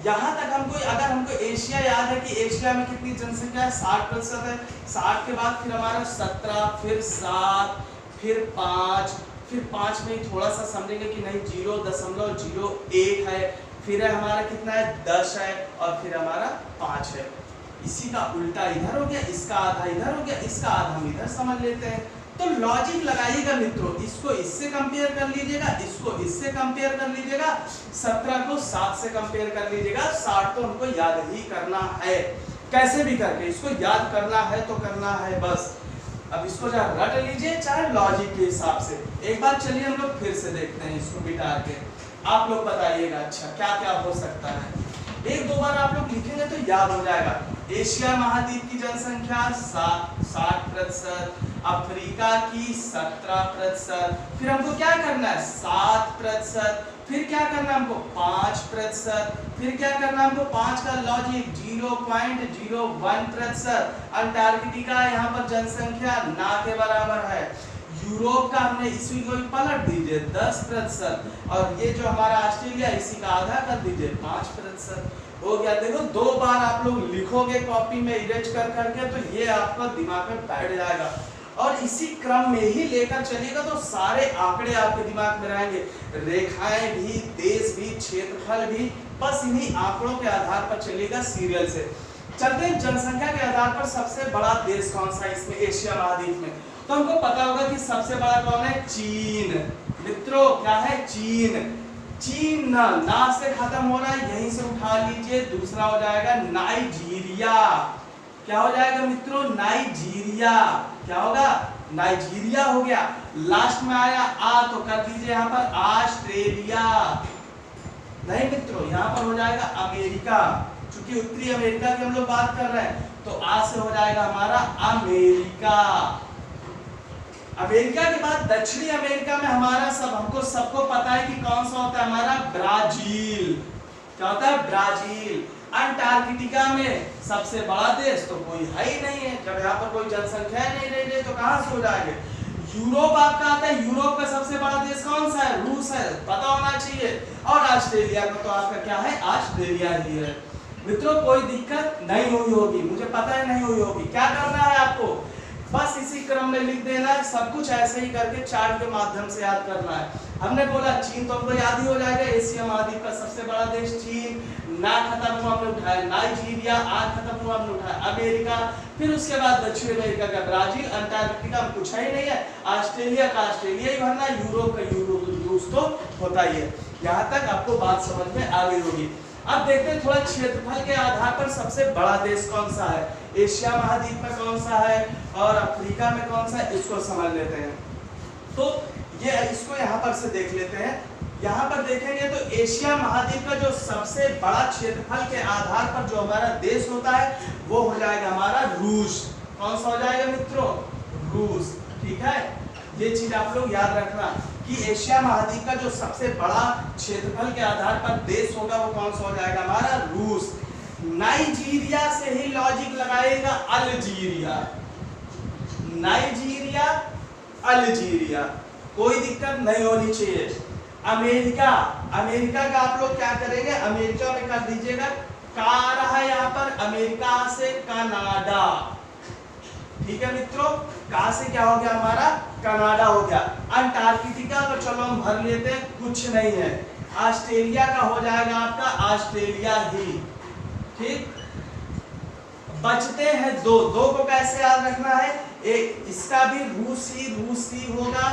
यहाँ तक हमको, अगर हमको एशिया याद है कि एशिया में कितनी जनसंख्या है, 60% है, 60 के बाद फिर हमारा 17, फिर 7, फिर 5, फिर 5 में थोड़ा सा समझेंगे कि नहीं 0.01 है, फिर है हमारा कितना है 10 है, और फिर हमारा 5 है। इसी का उल्टा इधर हो गया, इसका आधा इधर हो गया, इसका आधा हम इधर समझ लेते हैं। तो लॉजिक लगाइएगा मित्रों, इसको इससे कंपेयर कर लीजिएगा, इसको इससे कंपेयर कर लीजिएगा, 17 को 7 से कंपेयर कर लीजिएगा, 60 तो हमको याद ही करना है, कैसे भी करके इसको याद करना है तो करना है बस। अब इसको चाहे रट लीजिए चाहे लॉजिक के हिसाब से। एक बार चलिए हम लोग फिर से देखते हैं इसको बिठा के, आप लोग बताइएगा अच्छा क्या क्या हो सकता है। एक दो बार आप लोग लिखेंगे तो याद हो जाएगा। एशिया महाद्वीप की जनसंख्या 60%, अफ्रीका की 17%, फिर हमको क्या करना है 7%, फिर क्या करना है हमको 5%, फिर क्या करना है हमको 5 का लॉजिक 0.01%। अंटार्कटिका यहाँ पर जनसंख्या ना के बराबर है। यूरोप का हमने इसी को पलट दीजिए 10%, और ये जो हमारा ऑस्ट्रेलिया इसी का आधा कर दीजिए 5%। हो गया। देखो 2 बार आप लोग लिखोगे कॉपी में इरेज कर करके तो ये आपका दिमाग में बैठ जाएगा, और इसी क्रम में ही लेकर चलिएगा तो सारे आंकड़े आपके दिमाग में रहेंगे, रेखाएं भी, देश भी, क्षेत्रफल भी, बस इन्हीं आंकड़ों के आधार पर चलिएगा सीरियल से। चलते हैं जनसंख्या के आधार पर सबसे बड़ा देश कौन सा है इसमें एशिया महाद्वीप में। तो हमको पता होगा कि सबसे बड़ा कौन है, चीन। मित्रों क्या है, चीन। चीन ना से खत्म हो रहा है, यहीं से उठा लीजिए, दूसरा हो जाएगा नाइजीरिया। क्या हो जाएगा मित्रों, नाइजीरिया। क्या होगा, नाइजीरिया हो गया। लास्ट में आया आ तो कर दीजिए यहाँ पर ऑस्ट्रेलिया। नहीं मित्रों यहाँ पर हो जाएगा अमेरिका, क्योंकि उत्तरी अमेरिका की हम लोग बात कर रहे हैं, तो आ से हो जाएगा हमारा अमेरिका। अमेरिका के बाद दक्षिणी अमेरिका में हमारा हमको सबको पता है कि कौन सा होता है हमारा, ब्राजील। क्या होता है, ब्राजील। अंटार्कटिका में सबसे बड़ा देश तो कोई है ही नहीं है, जब यहाँ पर कोई जनसंख्या नहीं रह रही तो कहां से हो जाएंगे। यूरोप आपका आता है, यूरोप का सबसे बड़ा देश कौन सा है, रूस है, पता होना चाहिए। और ऑस्ट्रेलिया का तो आपका क्या है, ऑस्ट्रेलिया ही है। मित्रों कोई दिक्कत नहीं हुई होगी, मुझे पता है नहीं हुई होगी। क्या करना है आपको, बस इसी क्रम में लिख देना है, सब कुछ ऐसे ही करके चार्ट के माध्यम से याद करना है। हमने बोला चीन तो हमको याद ही हो जाएगा, एशिया महाद्वीप का सबसे बड़ा देश चीन। ना खत्म हुआ हमने उठाया नाइजीरिया, आ खत्म हुआ हमने उठाया अमेरिका, फिर उसके बाद दक्षिण अमेरिका का ब्राजील, अंटार्कटिका में कुछ ही नहीं है, ऑस्ट्रेलिया का ऑस्ट्रेलिया ही भरना, यूरोप का रूस तो होता ही है। यहाँ तक आपको बात समझ में आ गई होगी। अब देखते हैं थोड़ा क्षेत्रफल के आधार पर सबसे बड़ा देश कौन सा है, एशिया महाद्वीप में कौन सा है और अफ्रीका में कौन सा है, इसको समझ लेते हैं। तो ये इसको यहाँ पर से देख लेते हैं। यहाँ पर देखेंगे तो एशिया महाद्वीप का जो सबसे बड़ा क्षेत्रफल के आधार पर जो हमारा देश होता है वो हो जाएगा हमारा रूस। कौन सा हो जाएगा मित्रों, रूस। ठीक है, ये चीज आप लोग याद रखना कि एशिया महाद्वीप का जो सबसे बड़ा क्षेत्रफल के आधार पर देश होगा वो कौन सा हो जाएगा हमारा, रूस। नाइजीरिया से ही लॉजिक लगाएगा अल्जीरिया। नाइजीरिया, अल्जीरिया, कोई दिक्कत नहीं होनी चाहिए। अमेरिका, अमेरिका का आप लोग क्या करेंगे, अमेरिका में कर दीजिएगा, का रहा है यहाँ पर, अमेरिका से कनाडा, ठीक है मित्रों, कहां से क्या हो गया हमारा, कनाडा हो गया। अंटार्कटिका को चलो हम भर लेते हैं, कुछ नहीं है। ऑस्ट्रेलिया का हो जाएगा आपका ऑस्ट्रेलिया ही, ठीक। बचते हैं दो, दो को कैसे याद रखना है, एक इसका भी रूसी होगा,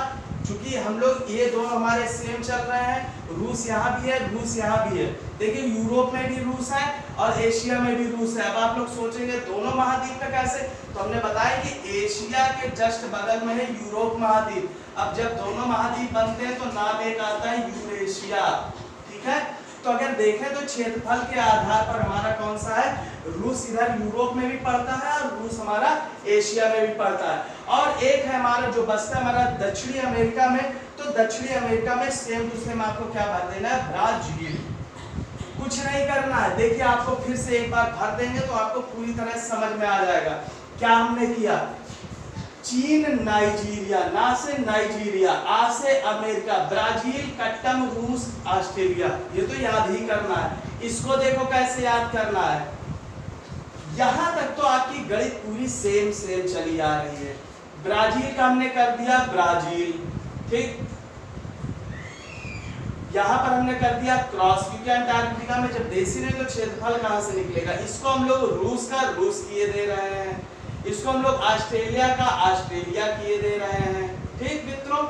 क्योंकि हम लोग ये दोनों हमारे सेम चल रहे हैं, रूस यहाँ भी है, रूस यहाँ भी है। देखिए यूरोप में भी रूस है और एशिया में भी रूस है। अब आप लोग सोचेंगे दोनों महाद्वीप में कैसे, तो हमने बताया कि एशिया के जस्ट बगल में है यूरोप महाद्वीप। अब जब दोनों महाद्वीप बनते हैं तो नाम एक आता है यूरेशिया, ठीक है। तो अगर देखें तो क्षेत्रफल के आधार पर हमारा कौन सा है, रूस इधर यूरोप में भी पड़ता है और रूस हमारा एशिया में भी पड़ता है। और एक है हमारा जो बचता है हमारा दक्षिणी अमेरिका में, तो दक्षिणी अमेरिका में सेम टू सेम आपको क्या भर देना है, ब्राजील। कुछ नहीं करना है, देखिए आपको फिर से एक बार भर देंगे तो आपको पूरी तरह समझ में आ जाएगा क्या हमने किया। चीन नाइजीरिया, ना से नाइजीरिया, आ से अमेरिका, ब्राजील, कट्टम, रूस, ऑस्ट्रेलिया, ये तो याद ही करना है। इसको देखो कैसे याद करना है, यहां तक तो आपकी गणित पूरी सेम चली आ रही है। ब्राजील का हमने कर दिया ब्राजील, ठीक। यहां पर हमने कर दिया क्रॉस, क्योंकि अंटार्कटिका में जब देसी नहीं तो क्षेत्रफल कहां से निकलेगा। इसको हम लोग रूस का रूस किए दे रहे हैं, इसको हम लोग ऑस्ट्रेलिया का ऑस्ट्रेलिया किए दे रहे हैं, ठीक मित्रों।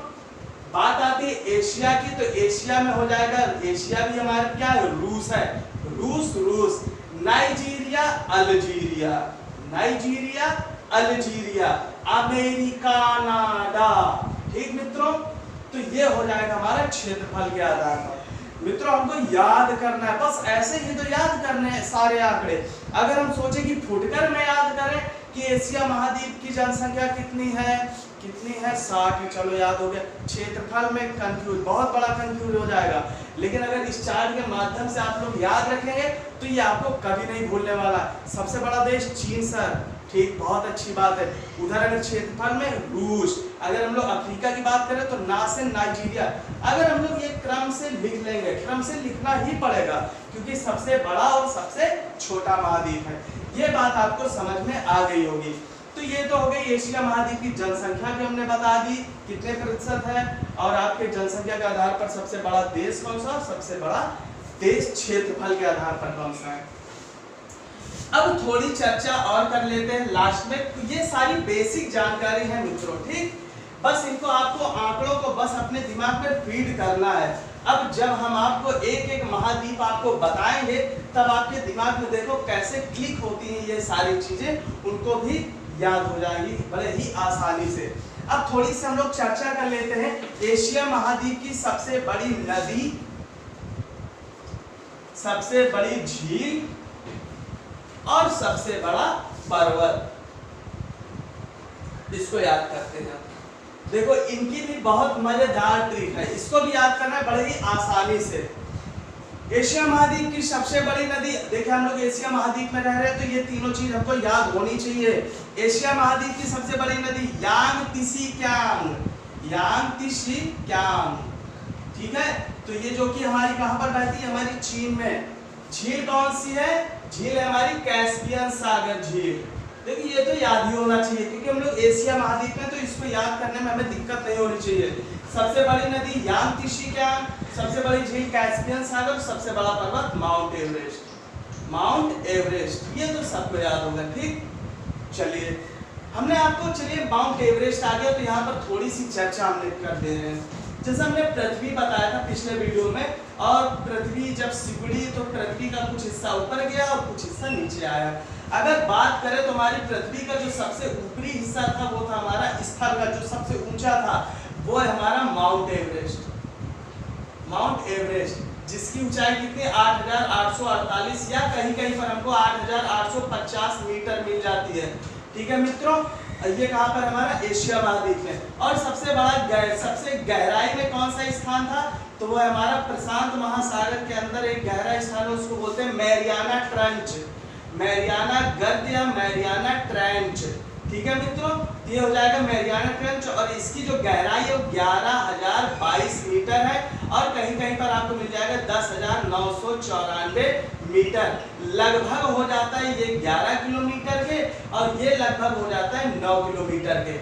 बात आती है एशिया की, तो एशिया में हो जाएगा, एशिया भी हमारा क्या है, रूस है, रूस। Nigeria Algeria, Nigeria Algeria, America नाडा, ठीक मित्रों। तो ये हो जाएगा हमारा क्षेत्रफल के आधार पर। मित्रों हमको याद करना है, बस ऐसे ही तो याद करने हैं सारे आंकड़े। अगर हम सोचे कि फुटकर में याद करें कि एशिया महाद्वीप की जनसंख्या कितनी है 60, चलो याद हो गया। क्षेत्रफल में कंफ्यूज, बहुत बड़ा कंफ्यूज हो जाएगा, लेकिन अगर इस चार्ट के माध्यम से आप लोग याद रखेंगे तो ये आपको कभी नहीं भूलने वाला। सबसे बड़ा देश चीन सर, ठीक, बहुत अच्छी बात है। उधर अगर क्षेत्रफल में रूस, अगर हम लोग अफ्रीका की बात करें तो ना से नाइजीरिया। अगर हम लोग ये क्रम से लिख लेंगे, क्रम से लिखना ही पड़ेगा क्योंकि सबसे बड़ा और सबसे छोटा महाद्वीप है। ये बात आपको समझ में आ गई होगी। तो ये तो हो गई एशिया महाद्वीप की जनसंख्या भी हमने बता दी कितने प्रतिशत है, और आपके जनसंख्या के आधार पर सबसे बड़ा देश कौन सा, सबसे बड़ा देश क्षेत्रफल के आधार पर कौन सा है। अब थोड़ी चर्चा और कर लेते हैं लास्ट में। तो ये सारी बेसिक जानकारी है मित्रों, ठीक। बस इनको आपको आंकड़ों को बस अपने दिमाग में फीड करना है। अब जब हम आपको एक एक महाद्वीप आपको बताएंगे तब आपके दिमाग में देखो कैसे क्लिक होती हैं ये सारी चीजें, उनको भी याद हो जाएंगी बड़े ही आसानी से। अब थोड़ी सी हम लोग चर्चा कर लेते हैं एशिया महाद्वीप की सबसे बड़ी नदी, सबसे बड़ी झील और सबसे बड़ा पर्वत, इसको याद करते हैं। देखो इनकी भी बहुत मजेदार ट्रिक है, इसको भी याद करना है बड़े ही आसानी से। एशिया महाद्वीप की सबसे बड़ी नदी, देखिए हम लोग एशिया महाद्वीप में रह रहे हैं तो ये तीनों चीज हमको याद होनी चाहिए। एशिया महाद्वीप की सबसे बड़ी नदी यांगत्से कियांग, ठीक है। तो ये जो कि हमारी कहां पर बहती है, हमारी चीन में। झील कौन सी है, झील है हमारी कैस्पियन सागर झील। देखिए ये तो याद ही होना चाहिए क्योंकि हम लोग एशिया महाद्वीप में, तो इसको याद करने में हमें दिक्कत नहीं होनी चाहिए। सबसे बड़ी नदी यांगत्से कियांग, सबसे बड़ी झील कैस्पियन सागर, सबसे बड़ा पर्वत माउंट एवरेस्ट, ये तो सबको याद होगा, ठीक। चलिए हमने आपको, चलिए माउंट एवरेस्ट आ गया तो यहाँ पर थोड़ी सी चर्चा हमने कर दे रहे हैं। जैसे हमने पृथ्वी बताया था पिछले वीडियो में, और पृथ्वी जब सिकुड़ी तो पृथ्वी का कुछ हिस्सा ऊपर गया और कुछ हिस्सा नीचे आया। अगर बात करें तो हमारी पृथ्वी का जो सबसे ऊपरी हिस्सा था वो था हमारा स्थल का जो सबसे ऊंचा था, वो है हमारा माउंट एवरेस्ट, जिसकी ऊंचाई कितनी 8,848 या कहीं कहीं पर हमको 8,850 मीटर मिल जाती है, ठीक है मित्रों। ये कहां पर हमारा एशिया महाद्वीप में। और सबसे बड़ा सबसे गहराई में कौन सा स्थान था, तो वो है हमारा प्रशांत महासागर के अंदर एक गहरा स्थान है, उसको बोलते हैं मैरियाना ट्रेंच, मैरियाना गर्त या मैरियाना ट्रेंच, ठीक है मित्रों, ये हो जाएगा मैरियाना ट्रेंच और इसकी जो गहराई है वो 11,022 मीटर है और कहीं कहीं पर आपको मिल जाएगा 10,994 मीटर। लगभग हो जाता है ये 11 किलोमीटर के और ये लगभग हो जाता है 9 किलोमीटर के।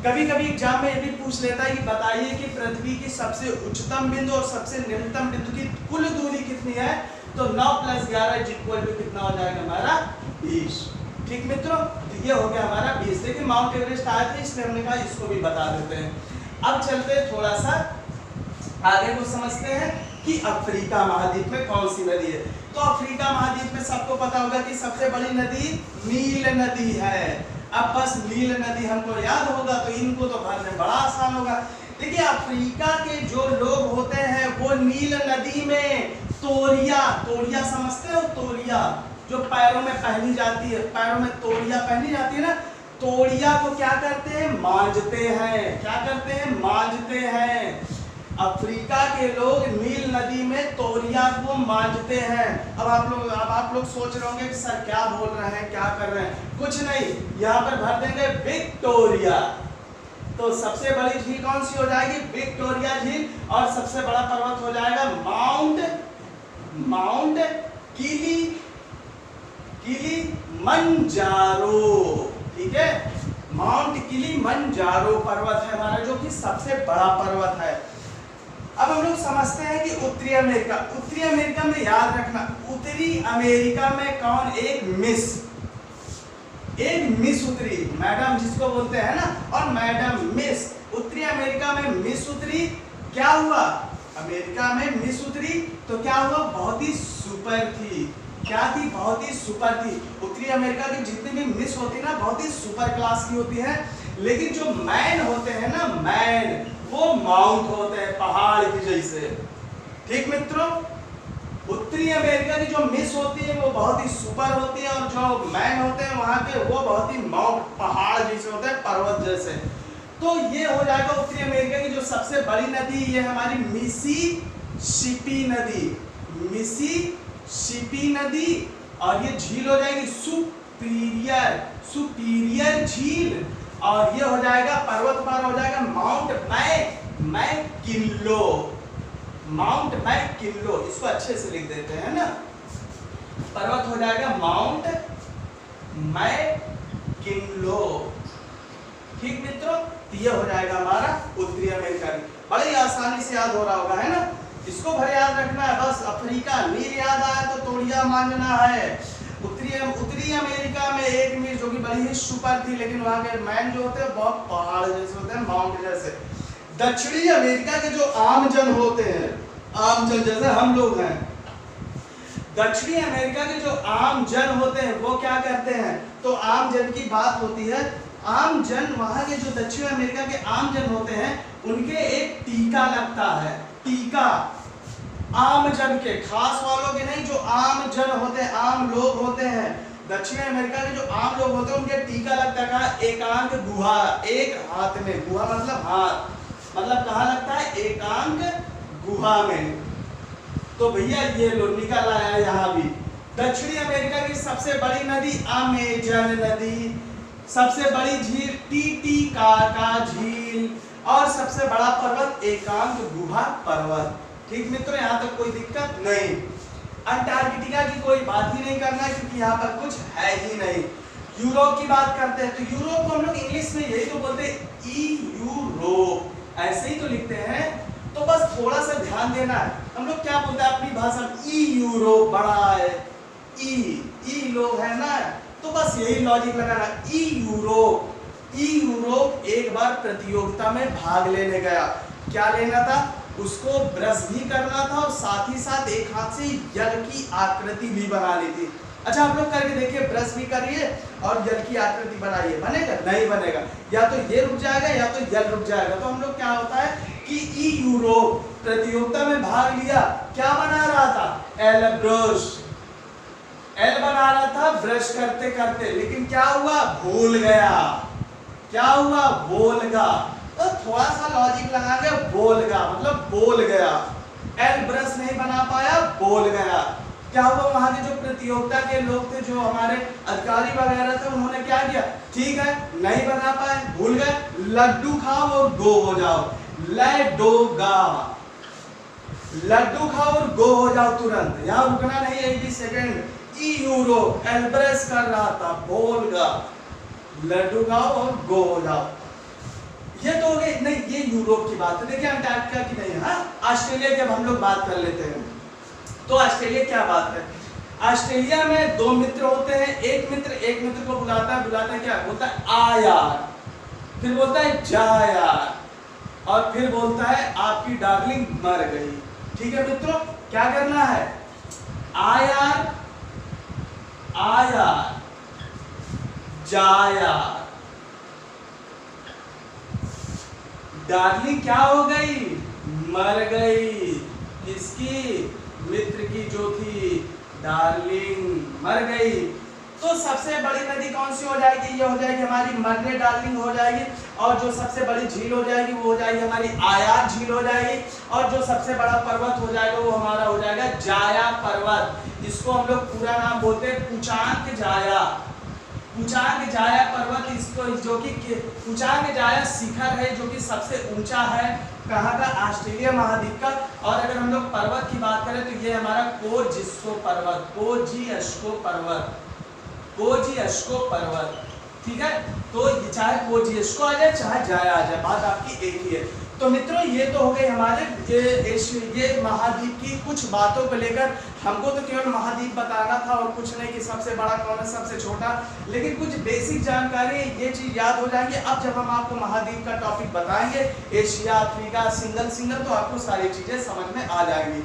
कभी कभी एग्जाम में ये भी पूछ लेता है कि बताइए कि पृथ्वी की सबसे उच्चतम बिंदु और सबसे निम्नतम बिंदु की कुल दूरी कितनी है, तो 9 + 11 कितना हो जाएगा हमारा 20। ठीक मित्रों, तो ये हो गया हमारा 20। देखिए माउंट एवरेस्ट आया था इसलिए हमने कहा इसको भी बता देते हैं। अब चलते हैं थोड़ा सा आगे को समझते हैं कि अफ्रीका महाद्वीप में कौन सी नदी है। तो अफ्रीका महाद्वीप में सबको पता होगा कि सबसे बड़ी नदी नील नदी है। अब बस नील नदी हमको याद होगा तो इनको तो भरने बड़ा आसान होगा। देखिए अफ्रीका के जो लोग होते हैं वो नील नदी में तोरिया समझते हो, तोरिया जो पैरों में पहनी जाती है, पैरों में तोरिया पहनी जाती है ना, तोरिया को क्या करते हैं, मांजते हैं। क्या करते हैं, मांजते हैं। अफ्रीका के लोग नील नदी में तोरिया को मांजते हैं। अब आप लोग सोच रहे होंगे कि सर क्या बोल रहे हैं, क्या कर रहे हैं। कुछ नहीं, यहाँ पर भर देंगे विक्टोरिया। तो सबसे बड़ी झील कौन सी हो जाएगी, विक्टोरिया झील। और सबसे बड़ा पर्वत हो जाएगा माउंट किलिमंजारो। ठीक है, माउंट किलिमंजारो पर्वत है हमारा जो कि सबसे बड़ा पर्वत है। अब हम लोग समझते हैं कि उत्तरी अमेरिका में याद रखना, उत्तरी अमेरिका में कौन, एक मिस उतरी, मैडम जिसको बोलते हैं ना, और मैडम मिस। उत्तरी अमेरिका में मिस उतरी, क्या हुआ, अमेरिका में मिस उतरी तो क्या हुआ, बहुत ही सुपर थी। क्या थी, बहुत ही सुपर थी। उत्तरी अमेरिका की जितनी भी मिस होती है ना बहुत ही सुपर क्लास की होती है। लेकिन जो मैन होते हैं ना, मैन वो माउंट होते हैं, पहाड़ की जैसे। ठीक मित्रों, उत्तरी अमेरिका की जो मिस होती है वो बहुत ही सुपर होती है और जो मैन होते हैं वहां के वो बहुत ही माउंट, पहाड़ जैसे होते हैं, पर्वत जैसे। तो ये हो जाएगा उत्तरी अमेरिका की जो सबसे बड़ी नदी, ये हमारी मिसिसिपी नदी। और ये झील हो जाएगी सुपीरियर झील। और ये हो जाएगा पर्वत पर हो जाएगा माउंट मैकिन्लो। इसको अच्छे से लिख देते हैं ना, पर्वत हो जाएगा माउंट मैकिन्लो। ठीक मित्रों, ये हो जाएगा हमारा उत्तरी अमेरिका की। बड़ी आसानी से याद हो रहा होगा, है ना। इसको भर याद रखना है बस। अफ्रीका नील याद आया तो तोड़िया मांगना है। उत्तरी अमेरिका में एक मीर जो कि बड़ी ही सुपर थी, लेकिन वहां के मैन जो होते हैं बहुत पहाड़ जैसे होते हैं, माउंट जैसे। दक्षिणी अमेरिका के जो आमजन होते हैं, आमजन जैसे हम लोग हैं, दक्षिणी अमेरिका के जो आमजन होते हैं वो क्या करते हैं, तो आमजन की बात होती है। आमजन, वहां के जो दक्षिण अमेरिका के आमजन होते हैं उनके एक टीका लगता है। टीका आमजन के, खास वालों के नहीं, जो आमजन होते हैं, आम लोग होते हैं, दक्षिण अमेरिका के जो आम लोग होते हैं उनके टीका लगता है एकांक गुहा, एक हाथ में। गुहा मतलब हाथ, मतलब कहाँ लगता है, एकांक गुहा में। तो भैया ये लो निकल आया यहाँ भी। दक्षिणी अमेरिका की सबसे बड़ी नदी अमेजन नदी, सबसे बड़ी झील टीटीकाका झील और सबसे बड़ा पर्वत एकांक गुहा पर्वत। ठीक मित्रों, यहाँ तक कोई दिक्कत नहीं। अंटार्कटिका की कोई बात ही नहीं करना क्योंकि यहाँ पर कुछ है ही नहीं। यूरोप की बात करते हैं तो यूरोप को हम लोग इंग्लिश में यही तो बोलते हैं, यूरोप, ऐसे ही तो लिखते हैं। तो बस थोड़ा सा ध्यान देना है, हम लोग क्या बोलते हैं अपनी भाषा में, यूरोप बड़ा है, ई लोग है ना, तो बस यही लॉजिक लगाना। यूरोप एक बार प्रतियोगिता में भाग लेने गया। क्या लेना था, उसको ब्रश भी करना था और साथ ही साथ एक हाथ से यल की आकृति भी बनानी थी। अच्छा आप लोग करके देखिए, ब्रश भी करिए और यल की आकृति बनाइए, बनेगा, नहीं बनेगा, या तो ये रुक जाएगा या तो यल रुक जाएगा। तो हम लोग क्या होता है कि यूरोप प्रतियोगिता में भाग लिया, क्या बना रहा था, एल बना रहा था ब्रश करते करते, लेकिन क्या हुआ, भूल गया। क्या हुआ, बोल गया। तो थोड़ा सा लॉजिक लगा के बोल गया, मतलब बोल गया। एल ब्रश नहीं बना पाया, बोल गया। क्या हुआ, वहां के जो प्रतियोगिता के लोग थे, जो हमारे अधिकारी वगैरह थे, उन्होंने क्या किया, ठीक है नहीं बता पाए, भूल गए, लड्डू खाओ और गो हो जाओ, लैडोगा, लड्डू खाओ और गो हो जाओ तुरंत, यहाँ रुकना नहीं 80 सेकेंड। ई यूरोप एल्ब्रेस कर रहा था, बोलगा, लड्डू खाओ और गो हो जाओ। ये तो हो गई, नहीं ये यूरोप की बात है। देखिए अंटार्कटिका की नहीं है। हाँ, ऑस्ट्रेलिया की अब हम लोग बात कर लेते हैं। तो ऑस्ट्रेलिया क्या बात है, ऑस्ट्रेलिया में दो मित्र होते हैं, एक मित्र को बुलाता है क्या बोलता है, आ यार, फिर बोलता है जा यार, और फिर बोलता है आपकी डार्लिंग मर गई। ठीक है मित्रों, क्या करना है, आ यार, जा यार, डार्लिंग क्या हो गई, मर गई, किसकी, मित्र की जो थी डार्लिंग मर गई। तो सबसे बड़ी नदी कौन सी हो जाएगी, ये हो जाएगी हमारी मरने डार्लिंग हो जाएगी, और जो सबसे बड़ी झील हो जाएगी वो हो जाएगी हमारी आयार झील हो जाएगी, और जो सबसे बड़ा पर्वत हो जाएगा वो हमारा हो जाएगा जाया पर्वत। इसको हम लोग पूरा नाम बोलते हैं पुचांग जाया, पुचांग जाया पर्वत, इसको जो कि पुचांग जाया शिखर है जो कि सबसे ऊंचा है कहाँ का, ऑस्ट्रेलिया महाद्वीप का। और अगर हम लोग पर्वत की बात करें तो ये हमारा कोजिस्को पर्वत, कोजिस्को पर्वत, कोजिस्को पर्वत। ठीक है, तो चाहे कोजिस्को आ जाए चाहे जाया आ जाए, बात आपकी एक ही है। तो मित्रों ये तो हो गए हमारे ये महाद्वीप की कुछ बातों को लेकर। हमको तो केवल महाद्वीप बताना था और कुछ नहीं कि सबसे बड़ा कौन है सबसे छोटा, लेकिन कुछ बेसिक जानकारी ये चीज याद हो जाएंगे। अब जब हम आपको महाद्वीप का टॉपिक बताएंगे, एशिया, अफ्रीका, सिंगल, तो आपको सारी चीजें समझ में आ जाएंगी।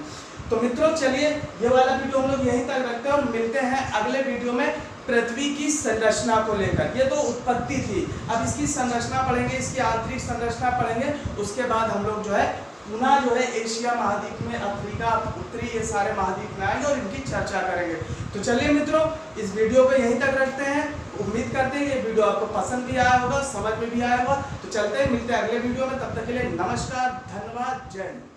तो मित्रों चलिए ये वाला वीडियो हम लोग यहीं तक रखते हैं और मिलते हैं अगले वीडियो में पृथ्वी की संरचना को लेकर। ये तो उत्पत्ति थी, अब इसकी संरचना पढ़ेंगे, इसकी आंतरिक संरचना पढ़ेंगे, उसके बाद हम लोग जो है पुनः जो है एशिया महाद्वीप में, अफ्रीका, उत्तरी, ये सारे महाद्वीप में आएंगे और इनकी चर्चा करेंगे। तो चलिए मित्रों इस वीडियो को यहीं तक रखते हैं। उम्मीद करते हैं ये वीडियो आपको पसंद भी आया होगा, समझ में भी आया होगा। तो चलते हैं, मिलते हैं अगले वीडियो में, तब तक के लिए नमस्कार, धन्यवाद, जय हिंद।